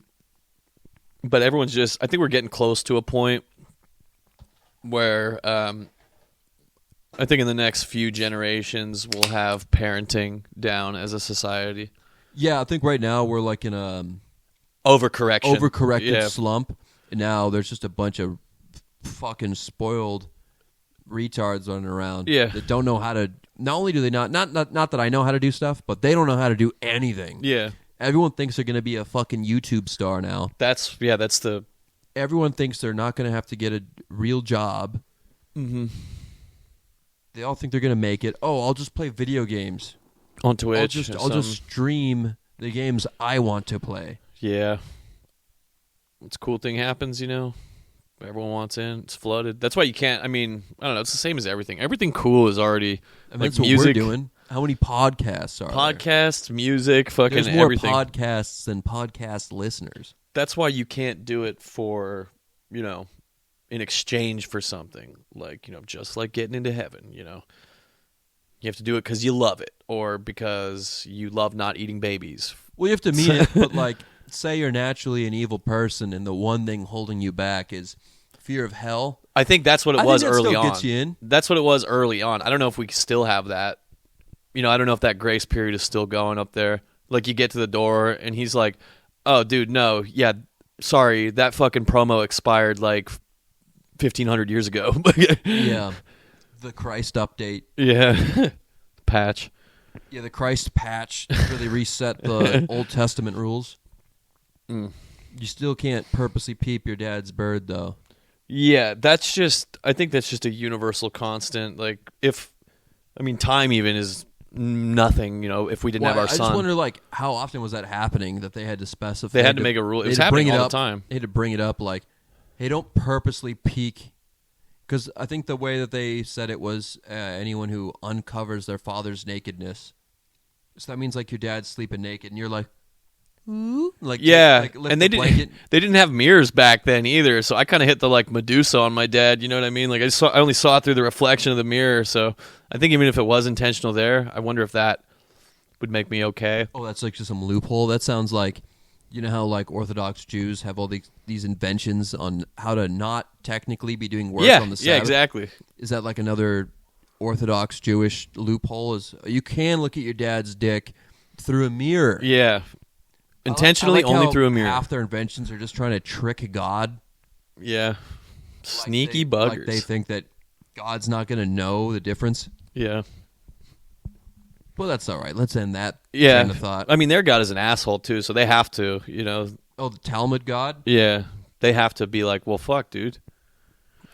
But everyone's just... I think we're getting close to a point where I think in the next few generations we'll have parenting down as a society. Yeah, I think right now we're like in a Overcorrection. Yeah. slump. And now there's just a bunch of fucking spoiled retards running around Yeah. that don't know how to... Not only do they not that I know how to do stuff, but they don't know how to do anything. Yeah. Everyone thinks they're going to be a fucking YouTube star now. That's the... Everyone thinks they're not going to have to get a real job. Mm-hmm. They all think they're going to make it. Oh, I'll just play video games. On Twitch. I'll just stream the games I want to play. Yeah. It's a cool thing happens, you know. Everyone wants in. It's flooded. That's why you can't... I mean, I don't know. It's the same as everything. Everything cool is already... I mean, like that's what music, we're doing. How many podcasts are podcasts, music, there? fucking There's more everything. podcasts than podcast listeners. That's why you can't do it for, you know, in exchange for something. Like, you know, just like getting into heaven, you know. You have to do it because you love it, or because you love not eating babies. Well, you have to mean it, but like, say you're naturally an evil person, and the one thing holding you back is fear of hell. I think that's what it I was think that early still on. gets you in. That's what it was early on. I don't know if we still have that. You know, I don't know if that grace period is still going up there. Like, you get to the door, and he's like, oh, dude, no, yeah, sorry, that fucking promo expired like 1,500 years ago. Yeah. The Christ update. Yeah. Patch. Yeah, the Christ patch really reset the Old Testament rules. Mm. You still can't purposely peep your dad's bird, though. Yeah, I think that's just a universal constant. Like, time even is nothing, if we didn't have our son. I just wonder, like, how often was that happening that they had to specify? They had to make a rule. It was happening all the time. They had to bring it up, like, hey, don't purposely peek. Because I think the way that they said it was anyone who uncovers their father's nakedness. So that means, like, your dad's sleeping naked, and you're like, ooh? Like, yeah, lift and the blanket. they didn't have mirrors back then either, so I kind of hit the, like, Medusa on my dad, you know what I mean? Like, I only saw it through the reflection of the mirror, so I think even if it was intentional there, I wonder if that would make me okay. Oh, that's like just some loophole. That sounds like, you know how like Orthodox Jews have all these inventions on how to not technically be doing work on the Sabbath? Yeah, exactly. Is that like another Orthodox Jewish loophole? Is you can look at your dad's dick through a mirror. Yeah. Intentionally, I like only how through a mirror. Half their inventions are just trying to trick God. Yeah. Sneaky buggers. buggers. Like they think that God's not going to know the difference. Yeah. Well, that's all right. Let's end that Yeah. train of thought. I mean, their God is an asshole, too, so they have to, Oh, the Talmud God? Yeah. They have to be like, well, fuck, dude.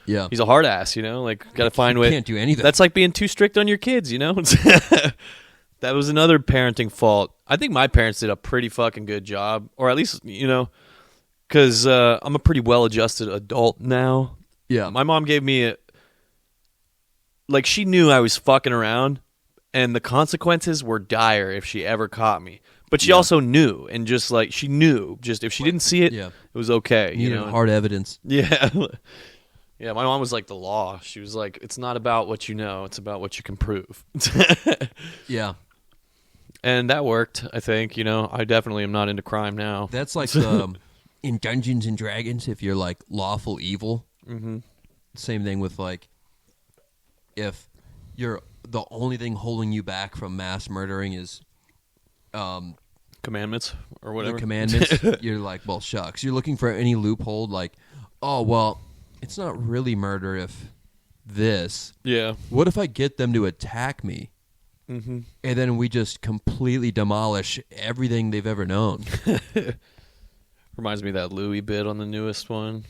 Yeah. He's a hard ass, Like, got to find way. Can't do anything. That's like being too strict on your kids, That was another parenting fault. I think my parents did a pretty fucking good job, or at least, because I'm a pretty well-adjusted adult now. Yeah. My mom gave me she knew I was fucking around, and the consequences were dire if she ever caught me. But she also knew, and just like she knew, just if she didn't see it, it was okay. You know, hard evidence. Yeah. Yeah, my mom was like the law. She was like, it's not about what you know, it's about what you can prove. Yeah. And that worked, I think. I definitely am not into crime now. That's like in Dungeons and Dragons, if you're like lawful evil. Mm-hmm. Same thing with like if you're the only thing holding you back from mass murdering is commandments or whatever. The commandments. You're like, well, shucks. You're looking for any loophole, like, oh, well, it's not really murder if this. Yeah. What if I get them to attack me? Mm-hmm. And then we just completely demolish everything they've ever known. Reminds me of that Louis bit on the newest one.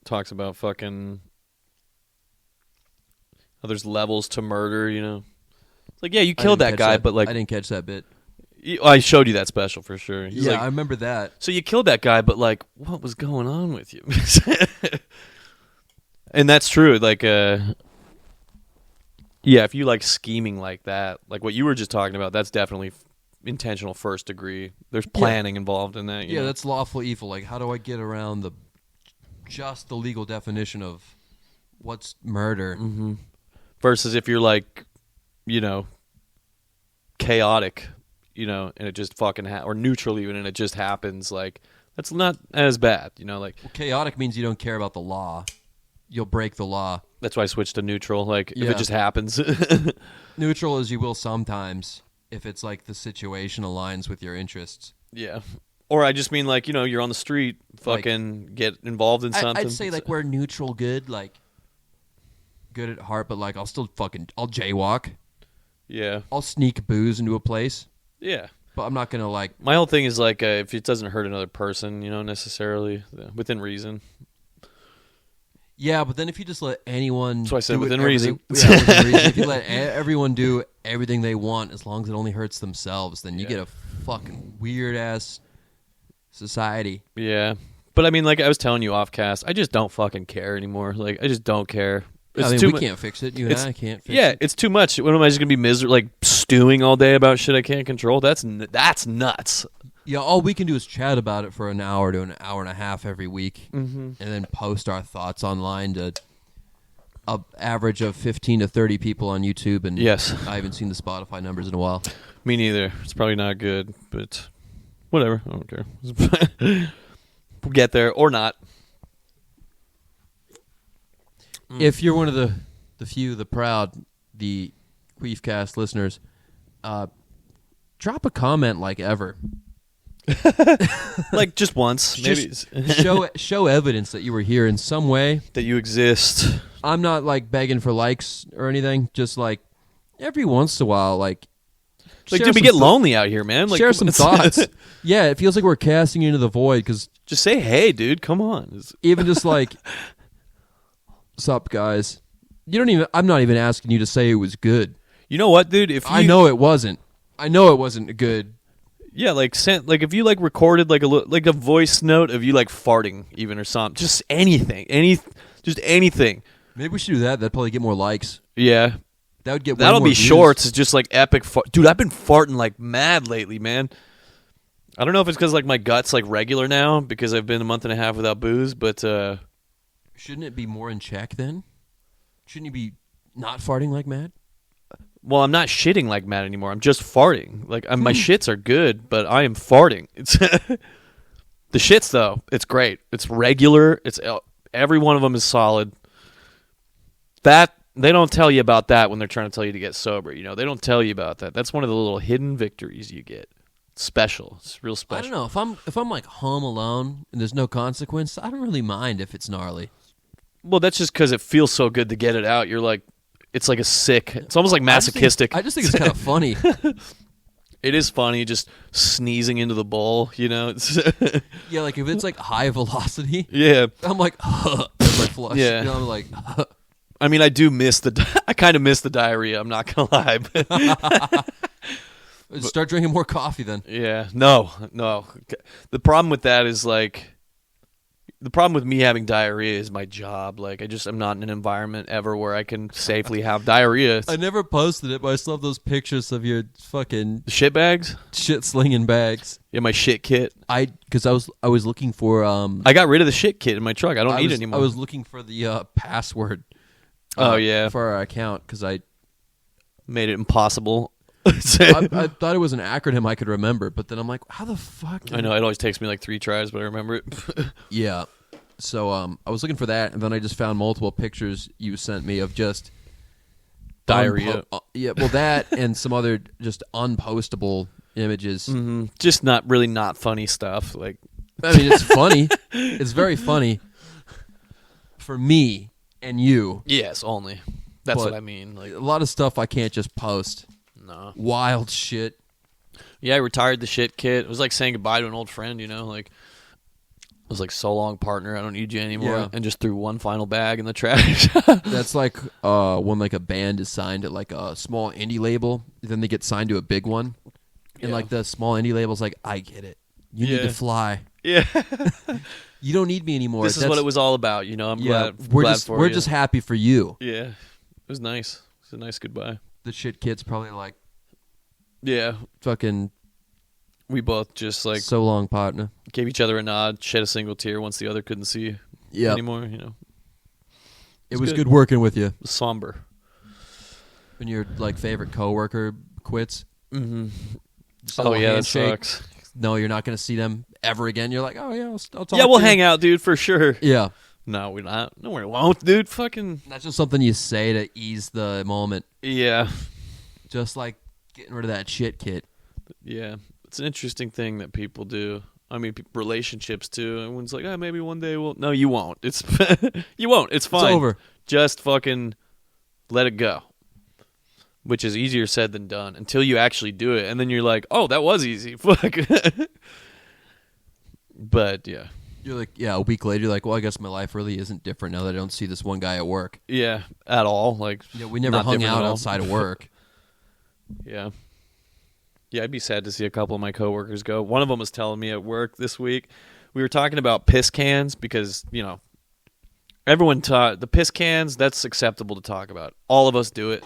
Talks about fucking how there's levels to murder, It's like, yeah, you killed that guy, but like I didn't catch that bit. I showed you that special for sure. He's yeah, like, I remember that. So you killed that guy, but like, what was going on with you? And that's true. Like, yeah, if you like scheming like that, like what you were just talking about, that's definitely intentional first degree. There's planning involved in that. Yeah, that's lawful evil. Like, how do I get around the legal definition of what's murder? Mm-hmm. Versus if you're like, chaotic, and it just fucking or neutral even, and it just happens. Like, that's not as bad, Like, well, chaotic means you don't care about the law. You'll break the law. That's why I switched to neutral. Like, if it just happens. Neutral as you will sometimes, if it's like the situation aligns with your interests. Yeah. Or I just mean like, you're on the street, fucking like, get involved in something. I'd say like we're neutral good, like good at heart, but like I'll jaywalk. Yeah. I'll sneak booze into a place. Yeah. But I'm not going to like... My whole thing is like if it doesn't hurt another person, necessarily, within reason. Yeah, but then if you just let anyone... That's why I said within reason. Yeah, within reason. If you let everyone do everything they want as long as it only hurts themselves, then you get a fucking weird-ass society. Yeah. But I mean, like I was telling you off cast, I just don't fucking care anymore. Like, I just don't care. We can't fix it. You and I can't fix it. Yeah, it's too much. When am I just going to be miserable, like stewing all day about shit I can't control? That's nuts. Yeah, all we can do is chat about it for an hour to an hour and a half every week, and then post our thoughts online to a average of 15 to 30 people on YouTube, and Yes. I haven't seen the Spotify numbers in a while. Me neither. It's probably not good, but whatever. I don't care. We'll get there or not. If you're one of the few, the proud, the Queefcast listeners, drop a comment like ever. Like just once, maybe Just show evidence that you were here in some way. that you exist. I'm not like begging for likes or anything. Just like every once in a while, like Like, share dude, we some get th- lonely out here, man. Like, share come some on. thoughts. Yeah, it feels like we're casting you into the void because Just say, hey, dude, come on. even just like, sup, guys. You don't even. I'm not even asking you to say it was good. You know what, dude? If you, I know it wasn't. I know it wasn't good. yeah, like if you like recorded like like a voice note of you like farting even or something, just anything, just anything. Maybe we should do that. That'd probably get more likes. Yeah, That would get. way that'll more be views. shorts. It's just like epic. Dude, I've been farting like mad lately, man. I don't know if it's because like my gut's like regular now because I've been a month and a half without booze, but Shouldn't it be more in check then? Shouldn't you be not farting like mad? well, I'm not shitting like mad anymore. I'm just farting. Like my shits are good, but I am farting. It's the shits though. It's great. It's regular. It's every one of them is solid. That they don't tell you about that when they're trying to tell you to get sober. You know, they don't tell you about that. That's one of the little hidden victories you get. It's special. It's real special. I don't know if I'm like home alone and there's no consequence. I don't really mind if it's gnarly. Well, that's just because it feels so good to get it out. You're like, it's like a sick. It's almost like masochistic. I just think it's kind of funny. It is funny, just sneezing into the bowl. You know. It's Yeah, like if it's like high velocity, yeah. I'm like, as I flush. Yeah. You know, I'm like, I mean, I do miss I kind of miss the diarrhea. I'm not gonna lie. But start drinking more coffee then. yeah, no. The problem with that is like, the problem with me having diarrhea is my job. Like, I'm not in an environment ever where I can safely have diarrhea. I never posted it, but I still have those pictures of your fucking The shit bags. shit slinging bags. Yeah, my shit kit. Because I was looking for I got rid of the shit kit in my truck. I don't need it anymore. I was looking for the password. Oh yeah, for our account because I made it impossible. I thought it was an acronym I could remember, but then I'm like, how the fuck? I know it always takes me like 3 tries, but I remember it. Yeah. So I was looking for that, and then I just found multiple pictures you sent me of just Diarrhea. Yeah, well, that and some other just unpostable images. Just not funny stuff. Like, I mean, it's funny. It's very funny for me and you. yes, only. That's But what I mean. Like, A lot of stuff I can't just post. no. Wild shit. Yeah, I retired the shit kit. It was like saying goodbye to an old friend, you know? Like, it was like, so long, partner. I don't need you anymore. Yeah. And just threw one final bag in the trash. That's like when like a band is signed at like a small indie label, then they get signed to a big one, and Yeah. like the small indie label's like, I get it. You need Yeah. to fly. Yeah. You don't need me anymore. This is what it was all about, you know? I'm Yeah, glad, we're glad just for we're you. just happy for you. Yeah. It was nice. It was a nice goodbye. The shit kid's probably like Yeah. fucking We both just like so long, partner. gave each other a nod, shed a single tear once the other couldn't see Yeah, anymore, you know? it was good. good working with you. It was somber. When your like favorite coworker quits. Mm-hmm. Just a Oh, little yeah, that handshake. sucks. No, you're not going to see them ever again. You're like, oh yeah, I'll talk. Yeah, we'll to you. hang out, dude, for sure. Yeah, No, we're not. No, we won't, dude. Fucking that's just something you say to ease the moment. yeah, Just like getting rid of that shit kid. yeah. It's an interesting thing that people do. I mean, relationships too. Everyone's like, oh, maybe one day we'll. No, you won't. It's you won't. It's fine. It's over. Just fucking let it go. Which is easier said than done until you actually do it, and then you're like, oh, that was easy. Fuck. But yeah. You're like, yeah, a week later, you're like, well, I guess my life really isn't different now that I don't see this one guy at work. Yeah, at all. Like, Yeah, we never not hung different out at all. outside of work. Yeah. Yeah, I'd be sad to see a couple of my coworkers go. One of them was telling me at work this week, we were talking about piss cans because, you know, everyone taught the piss cans, that's acceptable to talk about. All of us do it.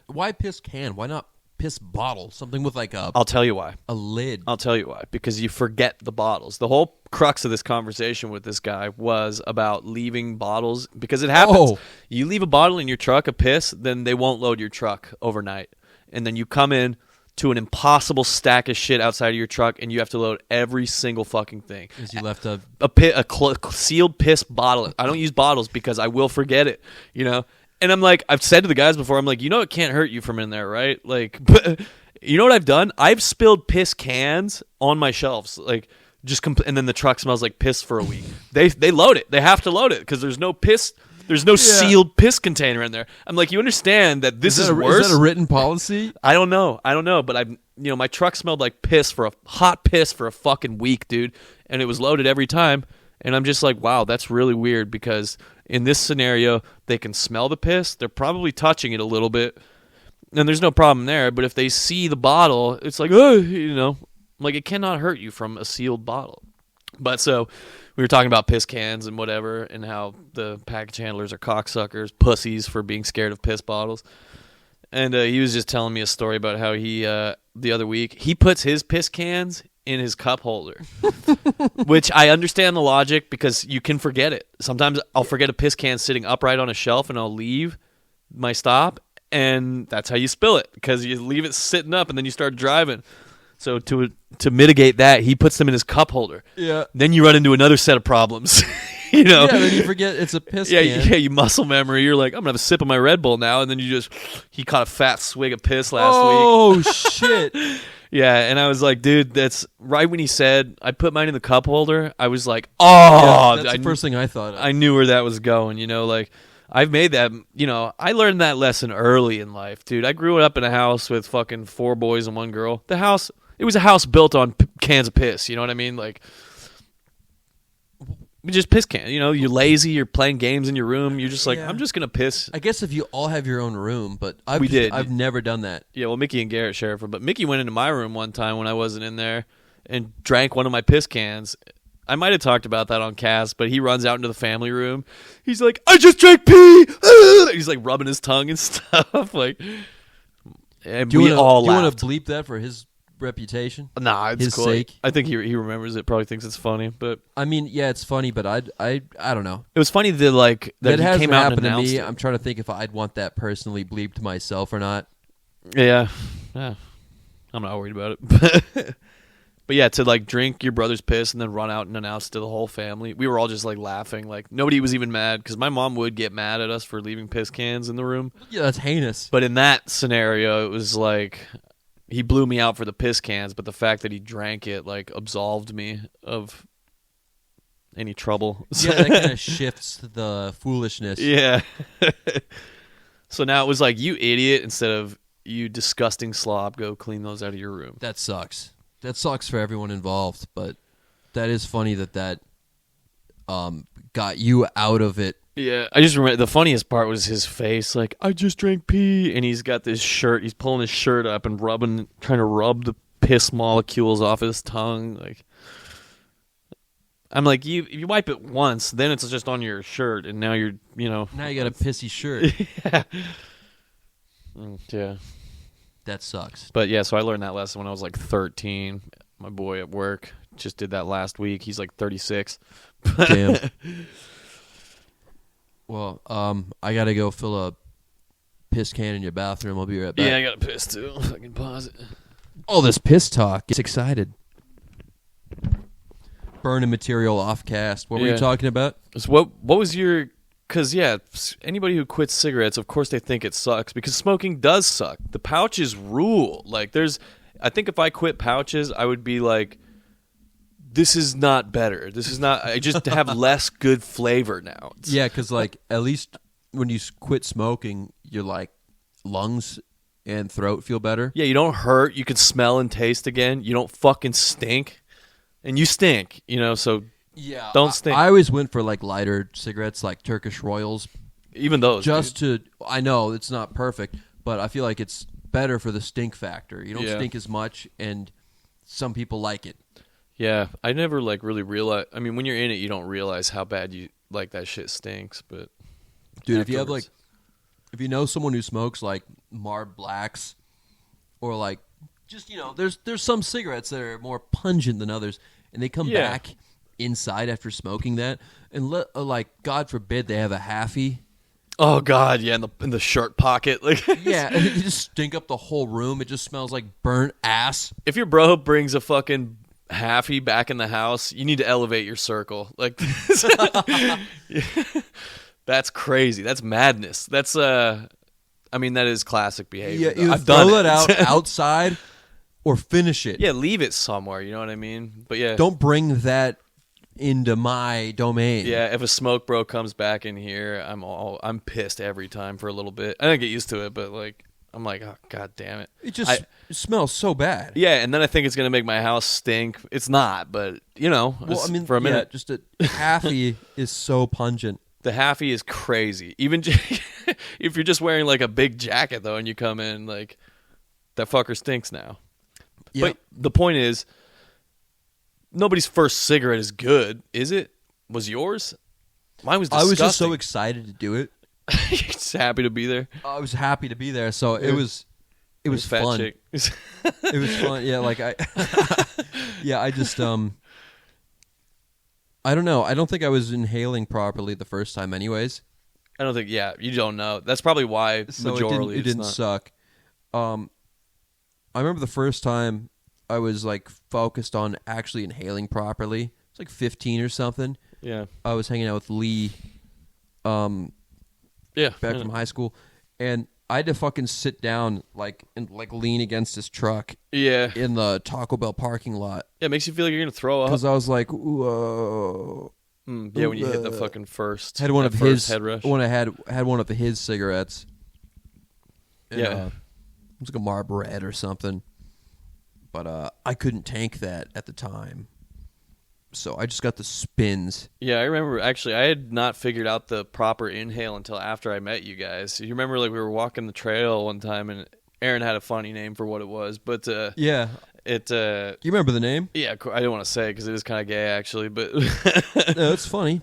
Why piss can? Why not piss bottle, something with like I'll tell you why. a lid. I'll tell you why. Because you forget the bottles. The whole crux of this conversation with this guy was about leaving bottles. Because it happens. Oh. You leave a bottle in your truck of piss, then they won't load your truck overnight. And then you come in to an impossible stack of shit outside of your truck, and you have to load every single fucking thing. Because you left a Sealed piss bottle. I don't use bottles because I will forget it, you know? And I'm like, I've said to the guys before, I'm like, you know it can't hurt you from in there, right? Like, but you know what I've done? I've spilled piss cans on my shelves, like, and then the truck smells like piss for a week. They load it. They have to load it because there's no piss. There's no sealed piss container in there. I'm like, you understand that this is worse? Is that a written policy? I don't know, but my truck smelled like hot piss for a fucking week, dude, and it was loaded every time. And I'm just like, wow, that's really weird because in this scenario, they can smell the piss. They're probably touching it a little bit, and there's no problem there. But if they see the bottle, it's like, oh, like it cannot hurt you from a sealed bottle. But so we were talking about piss cans and whatever, and how the package handlers are cocksuckers, pussies for being scared of piss bottles. And he was just telling me a story about how he, the other week, he puts his piss cans in his cup holder, which I understand the logic because you can forget it. Sometimes I'll forget a piss can sitting upright on a shelf, and I'll leave my stop, and that's how you spill it because you leave it sitting up, and then you start driving. So to mitigate that, he puts them in his cup holder. Yeah. Then you run into another set of problems. Yeah, then you forget it's a piss can. Yeah, you muscle memory. You're like, I'm gonna have a sip of my Red Bull now, and then he caught a fat swig of piss last week. Oh shit. Yeah, and I was like, dude, that's right when he said I put mine in the cup holder. I was like, oh, yeah, that's the first thing I thought of. I knew where that was going. Like I've made that. I learned that lesson early in life, dude. I grew up in a house with fucking 4 boys and 1 girl. It was a house built on cans of piss. You know what I mean? Like, just piss can. You're lazy. You're playing games in your room. You're just like, I'm just gonna piss. I guess if you all have your own room, but I've never done that. Yeah, well, Mickey and Garrett share it, but Mickey went into my room one time when I wasn't in there and drank one of my piss cans. I might have talked about that on cast, but he runs out into the family room. He's like, I just drank pee. He's like rubbing his tongue and stuff. Like, and do you want laughed. to bleep that for his reputation? Nah, it's his cool. sake. I think he remembers it. Probably thinks it's funny, but I mean, yeah, it's funny, but I don't know. It was funny that that he hasn't came out happened and to announced me. it. I'm trying to think if I'd want that personally bleeped myself or not. Yeah, I'm not worried about it. But yeah, to drink your brother's piss and then run out and announce to the whole family. We were all just laughing. Nobody was even mad because my mom would get mad at us for leaving piss cans in the room. Yeah, that's heinous. But in that scenario, it was like he blew me out for the piss cans, but the fact that he drank it absolved me of any trouble. Yeah, that kind of shifts the foolishness. Yeah. So now it was like, you idiot, instead of you disgusting slob, go clean those out of your room. That sucks. That sucks for everyone involved, but that is funny that got you out of it. Yeah, I just remember the funniest part was his face, I just drank pee, and he's got this shirt, he's pulling his shirt up and trying to rub the piss molecules off his tongue. I'm like, you wipe it once, then it's just on your shirt, and now you're, Now you got a pissy shirt. Yeah. Yeah. That sucks. But yeah, so I learned that lesson when I was 13. My boy at work just did that last week. He's 36. Damn. Well, I gotta go fill a piss can in your bathroom. I'll be right back. Yeah, I got to piss too. If I can pause it. All this piss talk gets excited. Burning material off cast. What were you talking about? So what was your... Because, anybody who quits cigarettes, of course they think it sucks, because smoking does suck. The pouches rule. I think if I quit pouches, I would be like, this is not better. This is not... I just have less good flavor now. Yeah, because, at least when you quit smoking, your, lungs and throat feel better. Yeah, you don't hurt. You can smell and taste again. You don't fucking stink. And you stink, so... Yeah, don't stink. I always went for lighter cigarettes, like Turkish Royals. Even those, I know it's not perfect, but I feel like it's better for the stink factor. You don't stink as much, and some people like it. Yeah, I never really realized. I mean, when you're in it, you don't realize how bad that shit stinks. But dude, if you know someone who smokes Marb Blacks or like just there's some cigarettes that are more pungent than others, and they come back inside after smoking that, and like God forbid they have a halfie. Oh God, yeah, in the shirt pocket, like yeah, and you just stink up the whole room. It just smells like burnt ass. If your bro brings a fucking halfie back in the house, you need to elevate your circle. Like, that's crazy. That's madness. That's I mean, that is classic behavior. Yeah, I've done throw it that outside or finish it. Yeah, leave it somewhere. You know what I mean? But yeah, don't bring that into my domain. Yeah, if a smoke bro comes back in here, I'm pissed every time for a little bit. I don't get used to it, but like I'm like, oh God damn it! It smells so bad. Yeah, and then I think it's gonna make my house stink. It's not, but well, I mean, for a minute, just a halfie is so pungent. The halfie is crazy. Even if you're just wearing like a big jacket though, and you come in like that fucker stinks now. Yep. But the point is, nobody's first cigarette is good, is it? Was yours? Mine was disgusting. I was just so excited to do it. You're just happy to be there. I was happy to be there, so it was fat fun. Chick. It was fun. Yeah, like I just I don't know. I don't think I was inhaling properly the first time anyways. I don't think you don't know. That's probably why majorly it didn't suck. I remember the first time I was like focused on actually inhaling properly. It's like 15 or something. Yeah. I was hanging out with Lee back from high school, and I had to fucking sit down and lean against his truck in the Taco Bell parking lot. Yeah, it makes you feel like you're going to throw up. Because I was like, whoa. When you hit the fucking first had one of his head rush. When I had one of his cigarettes. And, yeah. It was like a Marlboro Red or something. But I couldn't tank that at the time. So I just got the spins. Yeah, I remember. Actually, I had not figured out the proper inhale until after I met you guys. You remember, like, we were walking the trail one time, and Aaron had a funny name for what it was. But yeah, it. You remember the name? Yeah, I didn't want to say it because it is kind of gay, actually. But no, it's funny.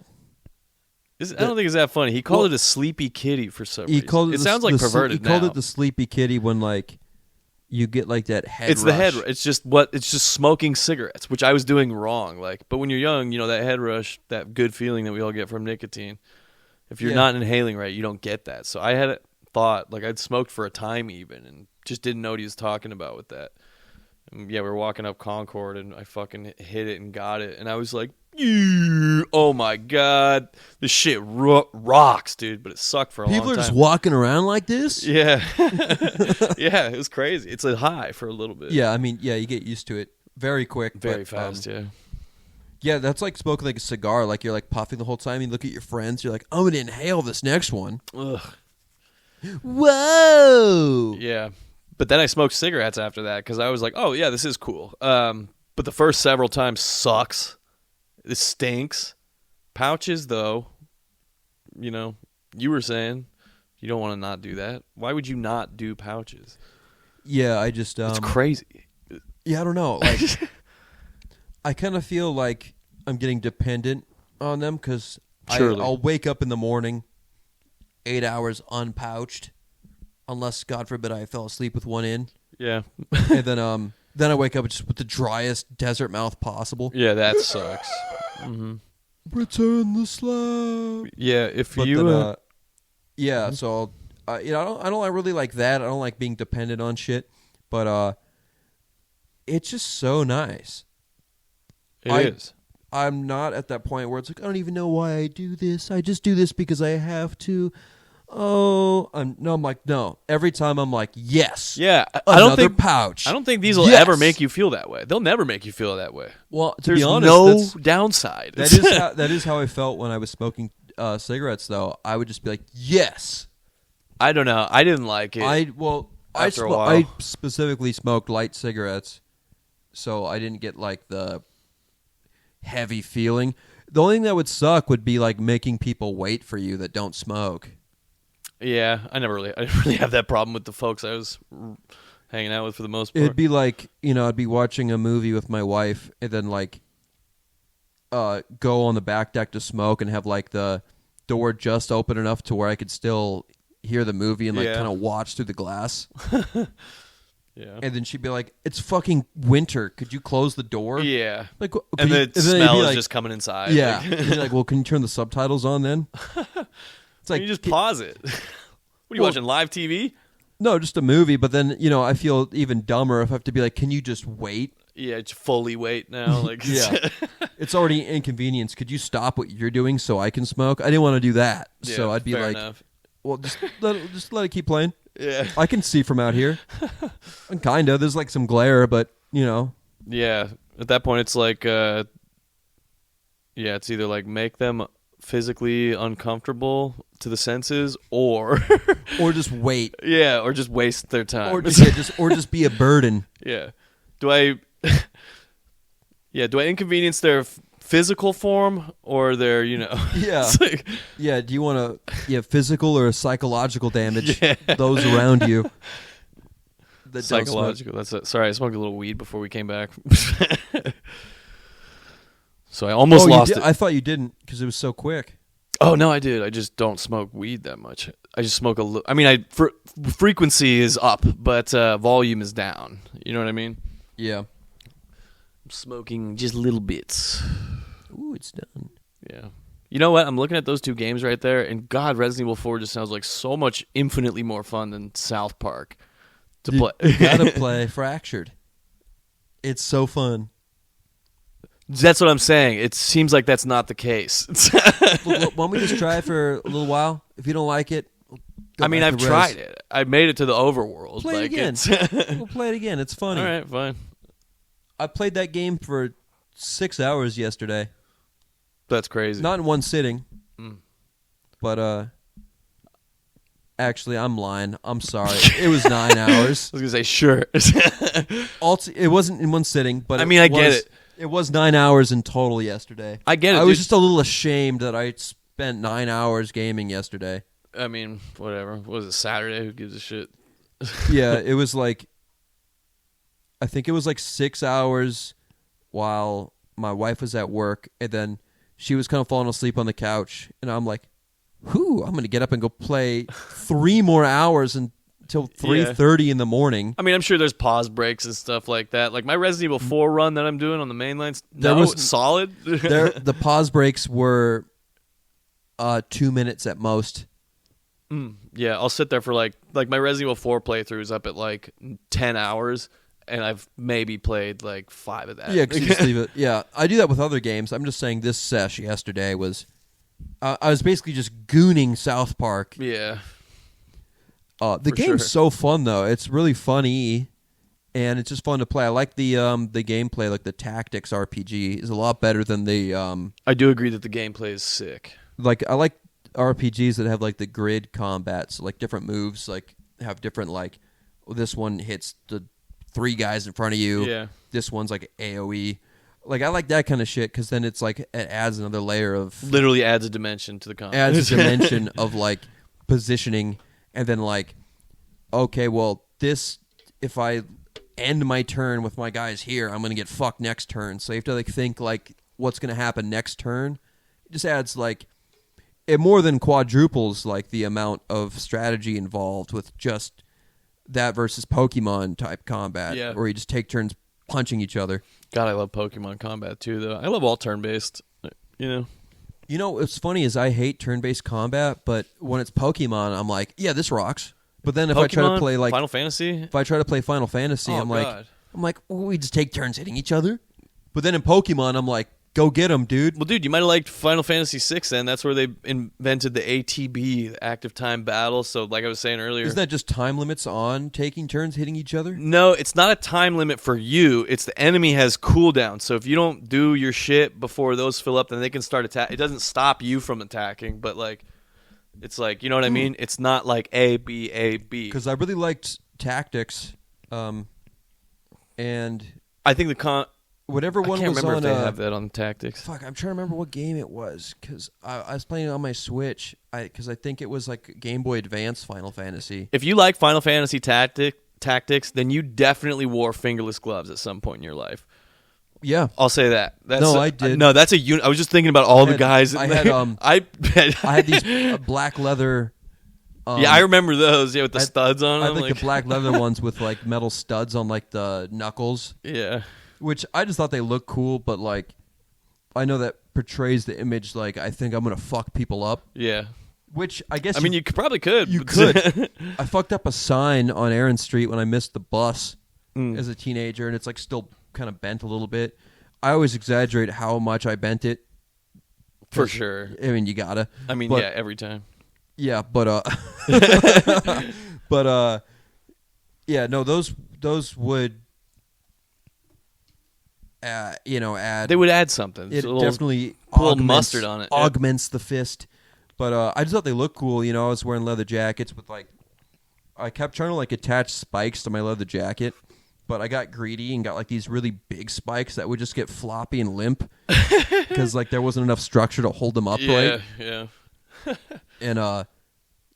I don't think it's that funny. He called it a sleepy kitty for some reason. It sounds like perverted. He called it the sleepy kitty when like. You get like that head It's rush. the head. It's just smoking cigarettes, which I was doing wrong. Like, but when you're young, that head rush, that good feeling that we all get from nicotine. If you're not inhaling right, you don't get that. So I had thought like I'd smoked for a time even, and just didn't know what he was talking about with that. And we were walking up Concord, and I fucking hit it and got it, and I was like, oh my God, this shit rocks, dude. But it sucked for a long time. People are just walking around like this? Yeah. Yeah, it was crazy. It's a high for a little bit. Yeah, I mean, you get used to it very quick. Very fast, yeah. Yeah, that's like smoking like a cigar. Like you're like puffing the whole time. You look at your friends. You're like, I'm going to inhale this next one. Ugh. Whoa. Yeah. But then I smoked cigarettes after that because I was like, oh, yeah, this is cool. But the first several times sucks. It stinks. Pouches, though, you were saying you don't want to not do that. Why would you not do pouches? Yeah, I just... it's crazy. Yeah, I don't know. Like, I kind of feel like I'm getting dependent on them because I'll wake up in the morning, 8 hours unpouched, unless, God forbid, I fell asleep with one in. Yeah. And then I wake up just with the driest desert mouth possible. Yeah, that sucks. Mm-hmm. Return the slab. Yeah, so I don't really like that. I don't like being dependent on shit, but it's just so nice. It is. I'm not at that point where it's like I don't even know why I do this. I just do this because I have to. I'm like, no. Every time I'm like, yes. Yeah. Another pouch. I don't think these will ever make you feel that way. They'll never make you feel that way. Well, There's be honest, no downside. That is how I felt when I was smoking cigarettes, though. I would just be like, yes. I don't know. I didn't like it. After a while. I specifically smoked light cigarettes, so I didn't get like the heavy feeling. The only thing that would suck would be like making people wait for you that don't smoke. Yeah, I didn't really have that problem with the folks I was hanging out with for the most part. It'd be like, I'd be watching a movie with my wife and then like go on the back deck to smoke and have like the door just open enough to where I could still hear the movie and like kind of watch through the glass. Yeah. And then she'd be like, "It's fucking winter. Could you close the door?" Yeah. Like, And the then smell you'd be is like, just coming inside. Yeah. Like, And you're like, well, can you turn the subtitles on then? It's like you just pause it. What are you Well- watching, live TV? no, just a movie. But then I feel even dumber if I have to be like, can you just wait? Yeah, it's fully wait now. Like, Yeah. It's already an inconvenience. Could you stop what you're doing so I can smoke? I didn't want to do that, so I'd be fair like, enough. well, just let it keep playing. Yeah. I can see from out here. Kinda. There's like some glare, but Yeah. At that point, it's like, it's either like make them physically uncomfortable to the senses, or or just wait, or just waste their time, or just be a burden. yeah. Do I inconvenience their physical form or their Yeah. It's like, Yeah, do you want to physical or psychological damage those around you? That don't smoke. psychological. Sorry, I smoked a little weed before we came back. So I almost you lost did? it. I thought you didn't because it was so quick. Oh no, I did. I just don't smoke weed that much. I just smoke a little. I mean, frequency is up, but volume is down. You know what I mean? Yeah. I'm smoking just little bits. Ooh, it's done. Yeah. You know what? I'm looking at those two games right there, and God, Resident Evil 4 just sounds like so much infinitely more fun than South Park to play. You gotta play Fractured. It's so fun. That's what I'm saying. It seems like that's not the case. Why don't we just try it for a little while? If you don't like it, go I mean, back I've to tried Res. it. I made it to the overworld. Play like, it again. it's- We'll play it again. It's funny. All right, fine. I played that game for 6 hours yesterday. That's crazy. Not in one sitting. Mm. But actually, I'm lying. I'm sorry. It was 9 hours. I was gonna say sure. It wasn't in one sitting, but I mean, I get was- it. It was 9 hours in total yesterday. I get it. I was dude. just a little ashamed that I spent 9 hours gaming yesterday. I mean, whatever. What was it, Saturday? Who gives a shit? Yeah, it was like, I think it was like 6 hours while my wife was at work, and then she was kind of falling asleep on the couch, and I'm like, whew, I'm going to get up and go play 3 more hours until 3:30 in the morning. I mean, I'm sure there's pause breaks and stuff like that. Like my Resident Evil 4 run that I'm doing on the main lines, There was- solid. The pause breaks were 2 minutes at most. Yeah, I'll sit there for like my Resident Evil 4 playthrough is up at like 10 hours, and I've maybe played like 5 of that. Yeah, because you just leave it. Yeah, I do that with other games. I'm just saying this sesh yesterday was, I was basically just gooning South Park. Yeah. The For game's sure. so fun though. It's really funny, and it's just fun to play. I like the gameplay, like the tactics RPG is a lot better than the I do agree that the gameplay is sick. like I like RPGs that have like the grid combat, so like different moves, like have different like this one hits the 3 guys in front of you. Yeah. This one's like AOE. Like I like that kind of shit because then it's like it adds another layer of Literally adds a dimension to the combat. adds a dimension of like positioning, and then like, okay, well this, if I end my turn with my guys here, I'm gonna get fucked next turn. So you have to like think like what's gonna happen next turn. It just adds like, it more than quadruples like the amount of strategy involved with just that versus Pokemon type combat, Yeah. where you just take turns punching each other. God, I love Pokemon combat too, though. I love all turn-based, you know. You know what's funny is I hate turn-based combat, but when it's Pokemon, I'm like, yeah, this rocks. But then if I try to Pokemon, play like Final Fantasy, if I try to play Final Fantasy, Oh, I'm God. like, well, we just take turns hitting each other. But then in Pokemon, I'm like, go get them, dude. well, dude, you might have liked Final Fantasy 6 then. That's where they invented the ATB, the active time battle. So, like I was saying earlier, Isn't that just time limits on taking turns hitting each other? no, it's not a time limit for you. It's the enemy has cooldown. So if you don't do your shit before those fill up, then they can start attack. It doesn't stop you from attacking, but like, it's like, you know what I mean? It's not like A, B, A, B. Because I really liked Tactics, and I think whatever I one can't was remember on. if they have that on Tactics. Fuck, I'm trying to remember what game it was because I was playing it on my Switch. Because I think it was like Game Boy Advance Final Fantasy. If you like Final Fantasy Tactics, then you definitely wore fingerless gloves at some point in your life. Yeah, I'll say that. That's No, I did. No, that's a I was just thinking about all the had- guys. I had, I I had these black leather Yeah, I remember those. Yeah, with the studs on I them. think the black leather ones with like metal studs on like the knuckles. Yeah. Which I just thought they looked cool, but like I know that portrays the image like I think I'm gonna fuck people up. Yeah. Which I guess you probably could. You could. I fucked up a sign on Aaron Street when I missed the bus as a teenager, and it's like still kind of bent a little bit. I always exaggerate how much I bent it. For sure. I mean, you gotta. Yeah, every time. Yeah, but yeah, no, those would add. They would add something. It So definitely a little mustard on it. Yeah. Augments the fist. But I just thought they looked cool. I was wearing leather jackets with like, I kept trying to like attach spikes to my leather jacket, but I got greedy and got like these really big spikes that would just get floppy and limp because like there wasn't enough structure to hold them upright. Yeah. And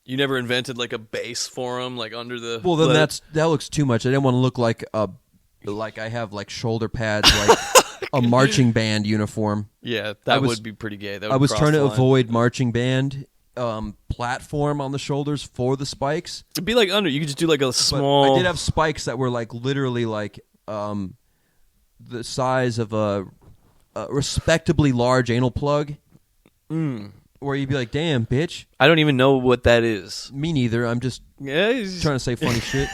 you never invented like a base for them, like under the. well, then that looks too much. I didn't want to look like I have like shoulder pads, like a marching band uniform. Yeah, that would be pretty gay. That would I was cross trying to the line. avoid marching band platform on the shoulders for the spikes. It'd be like under. You could just do like a But small. I did have spikes that were like literally like the size of a respectably large anal plug. Where you'd be like, "Damn, bitch." I don't even know what that is. Me neither. I'm just Yeah, trying to say funny shit.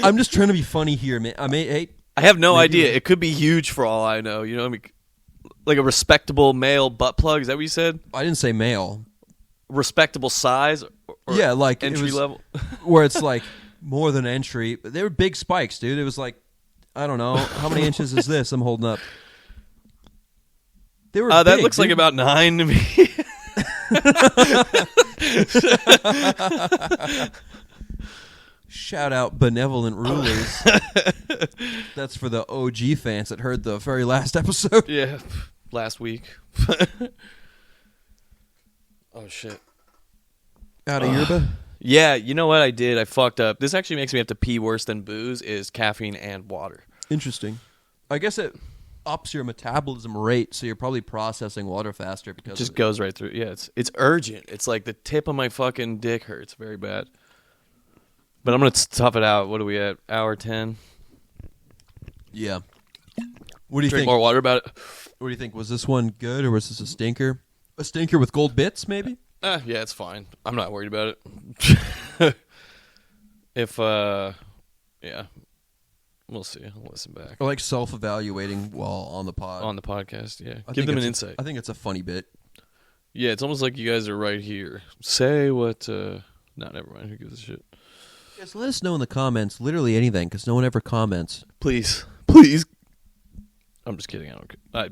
I'm just trying to be funny here, man. I have no maybe idea. like- It could be huge for all I know. You know, like a respectable male butt plug. Is that what you said? I didn't say male. Respectable size. Or Yeah, like it entry was- level. Where it's like more than entry. But they were big spikes, dude. It was like, I don't know. How many inches is this I'm holding up? They were That big, looks like dude. about 9 to me. Shout out benevolent rulers. That's for the OG fans that heard the very last episode. Yeah, last week. Oh shit. Out of yerba? Yeah, you know what I did? I fucked up. This actually makes me have to pee worse than booze. Is caffeine and water. Interesting. I guess it ups your metabolism rate, so you're probably processing water faster because It just of it. goes right through. Yeah, it's urgent. It's like the tip of my fucking dick hurts very bad. But I'm gonna tough it out. What are we at? Hour 10. Yeah. What do you Drink think? more water about it. What do you think? Was this one good or was this a stinker? A stinker with gold bits, maybe? Yeah, it's fine. I'm not worried about it. Yeah, we'll see. I'll listen back I like self-evaluating while on the pod. on the podcast. Yeah, I give think them an it's insight. I think it's a funny bit. Yeah, it's almost like you guys are right here. Say what. No, never mind. Who gives a shit? Yes, let us know in the comments, literally anything, because no one ever comments. Please. I'm just kidding. I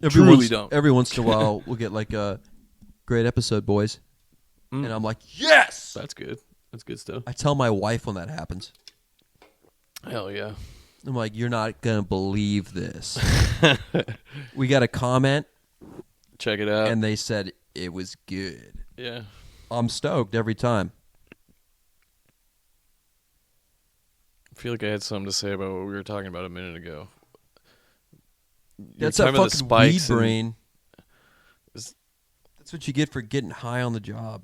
truly don't. Every once in a while, we'll get like a great episode, boys. And I'm like, yes! That's good. That's good stuff. I tell my wife when that happens. Hell yeah. I'm like, you're not going to believe this. We got a comment, Check it out. and they said it was good. Yeah. I'm stoked every time. I feel like I had something to say about what we were talking about a minute ago. That's talking that about the fucking spikes weed and- brain. Is- That's what you get for getting high on the job.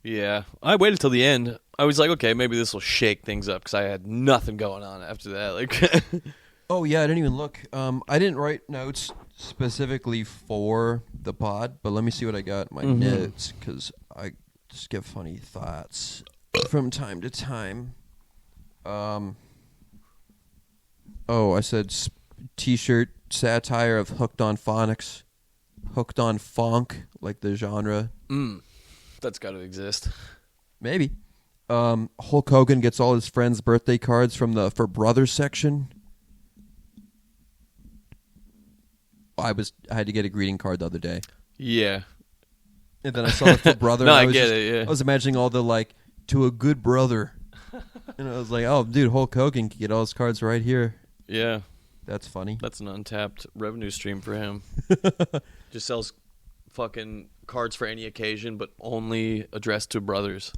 Yeah. I waited till the end. I was like, okay, maybe this will shake things up because I had nothing going on after that. Like, Oh, yeah, I didn't even look. I didn't write notes specifically for the pod, but let me see what I got in my notes, because I just get funny thoughts from time to time. I said T-shirt satire of Hooked on Phonics. Hooked on Funk, like the genre. that's got to exist. Maybe. Hulk Hogan gets all his friends' birthday cards from the For Brothers section. I had to get a greeting card the other day. Yeah. And then I saw it for brother. No, and I was get it, yeah. I was imagining all the like, to a good brother. And I was like, oh, dude, Hulk Hogan can get all his cards right here. Yeah. That's funny. That's an untapped revenue stream for him. Just sells fucking cards for any occasion, but only addressed to brothers.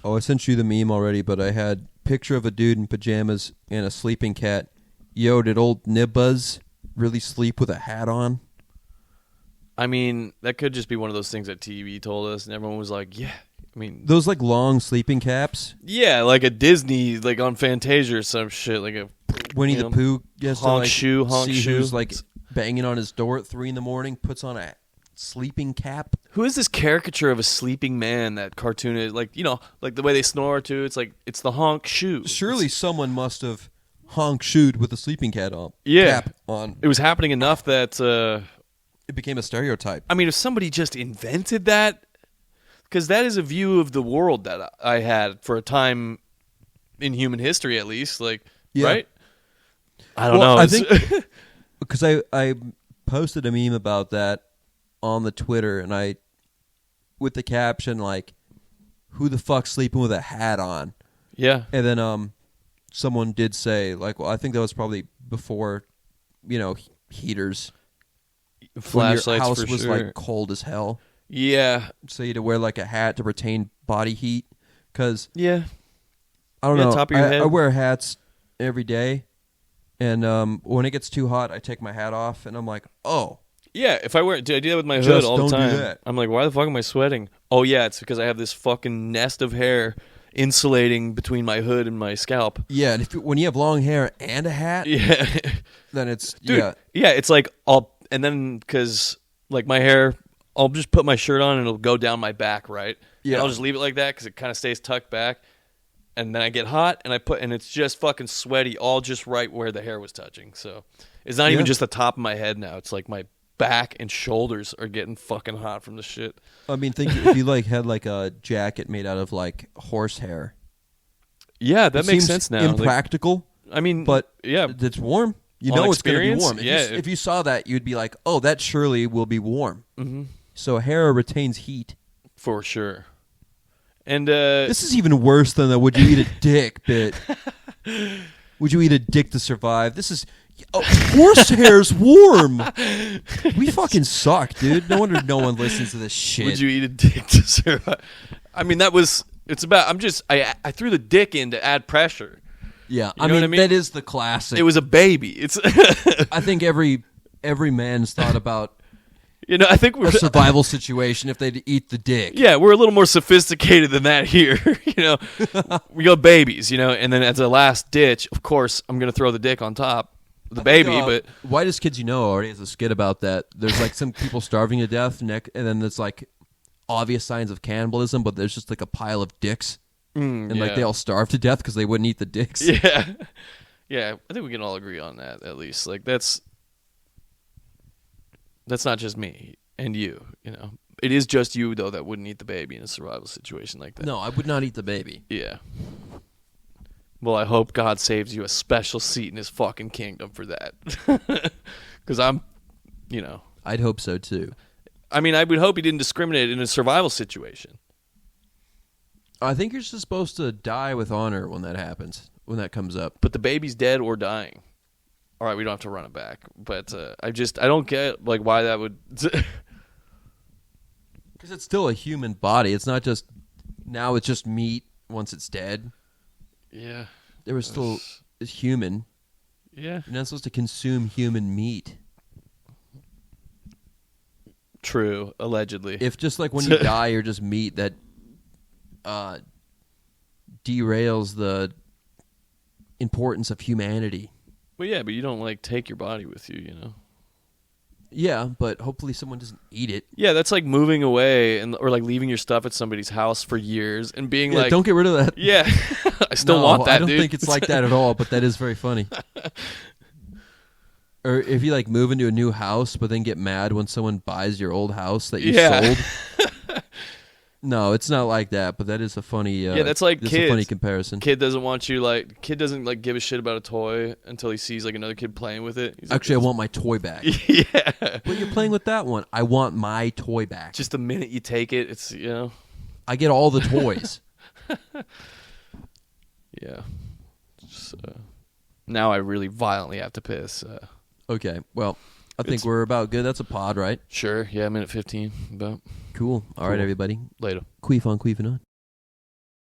Oh, I sent you the meme already, but I had picture of a dude in pajamas and a sleeping cat. Yo, did old Nibbuzz really sleep with a hat on? I mean, that could just be one of those things that TV told us, and everyone was like, yeah. I mean, Those like long sleeping caps. yeah, like a Disney, like on Fantasia or some shit, like a Winnie you the know, Pooh gets to honk like shoe, honk see shoe. who's like banging on his door at 3 a.m, puts on a sleeping cap. Who is this caricature of a sleeping man? That cartoon is like, like the way they snore too. It's like it's the honk shoe. Surely someone must have honk shooed with a sleeping cap on. Yeah. Cap on. It was happening enough that It became a stereotype. I mean, if somebody just invented that, because that is a view of the world that I had for a time in human history, at least. Like, Yeah. right? I don't know. I think because I posted a meme about that on the Twitter, and I with the caption like, "Who the fuck's sleeping with a hat on?" yeah. And then someone did say like, "Well, I think that was probably before, heaters. When Flashlights your house for was sure. like cold as hell, Yeah. so you had to wear like a hat to retain body heat." Because Yeah. I don't Yeah, know, top of your head. I wear hats every day, and when it gets too hot, I take my hat off, and I'm like, "Oh, Yeah, if I wear, dude, I do that with my hood Just all the don't do time. that. I'm like, why the fuck am I sweating? Oh yeah, it's because I have this fucking nest of hair insulating between my hood and my scalp. yeah." And when you have long hair and a hat, Yeah, then it's dude. Yeah, it's like and then because like my hair, I'll just put my shirt on and it'll go down my back, right? Yeah. And I'll just leave it like that because it kind of stays tucked back. And then I get hot and and it's just fucking sweaty, all just right where the hair was touching. So it's not even just the top of my head now. It's like my back and shoulders are getting fucking hot from the shit. I mean, think if you like had like a jacket made out of like horse hair. Yeah, that It makes seems sense now. Like, Impractical, I mean, but yeah, it's warm. You On know it's going to be experience, warm. yeah. If you saw that, you'd be like, "Oh, that surely will be warm." mm-hmm, So hair retains heat. for sure. And This is even worse than the "would you eat a dick" bit. Would you eat a dick to survive? This is horse hair's warm. We fucking suck, dude. No wonder no one listens to this shit. would you eat a dick to survive? I mean, it's about. I threw the dick in to add pressure. Yeah, You know what I mean? that is the classic. It was a baby. It's I think every man's thought about I think a we're survival situation if they'd eat the dick. yeah, we're a little more sophisticated than that here. We got babies, and then as a last ditch, of course, I'm gonna throw the dick on top of the baby, but Whitest Kids You Know already has a skit about that. There's like some people starving to death, and then there's like obvious signs of cannibalism, but there's just like a pile of dicks, and like they all starve to death because they wouldn't eat the dicks. yeah, yeah. I think we can all agree on that at least. Like that's not just me and you. It is just you though that wouldn't eat the baby in a survival situation like that. No, I would not eat the baby. Yeah. Well, I hope God saves you a special seat in his fucking kingdom for that. Because I'm, I'd hope so too. I mean, I would hope he didn't discriminate in a survival situation. I think you're just supposed to die with honor when that happens, when that comes up. But the baby's dead or dying. All right, we don't have to run it back. But I don't get like why that would. Because it's still a human body. It's not just now. It's just meat once it's dead. Yeah. There was still it's human. Yeah. You're not supposed to consume human meat. True. Allegedly. If just like when you die, you're just meat, that derails the importance of humanity. Well, yeah, but you don't like take your body with you. Yeah, but hopefully someone doesn't eat it. Yeah, that's like moving away or like leaving your stuff at somebody's house for years and being Yeah, like, don't get rid of that. yeah, I still No, want that. I don't dude. think it's like that at all, but that is very funny. Or if you like move into a new house, but then get mad when someone buys your old house that you sold. No, it's not like that, but that is a funny. Yeah, that's like that's kids. a funny comparison. Kid doesn't want you kid doesn't like give a shit about a toy until he sees like another kid playing with it. He's like, Actually, I want my toy back. yeah. But you're playing with that one. I want my toy back. Just the minute you take it, it's I get all the toys. yeah. Just, now I really violently have to piss. Okay, well, I think we're about good. That's a pod, right? Sure. Yeah, minute 15. About Cool. All right, Cool. everybody. later. Queef on, queefing on.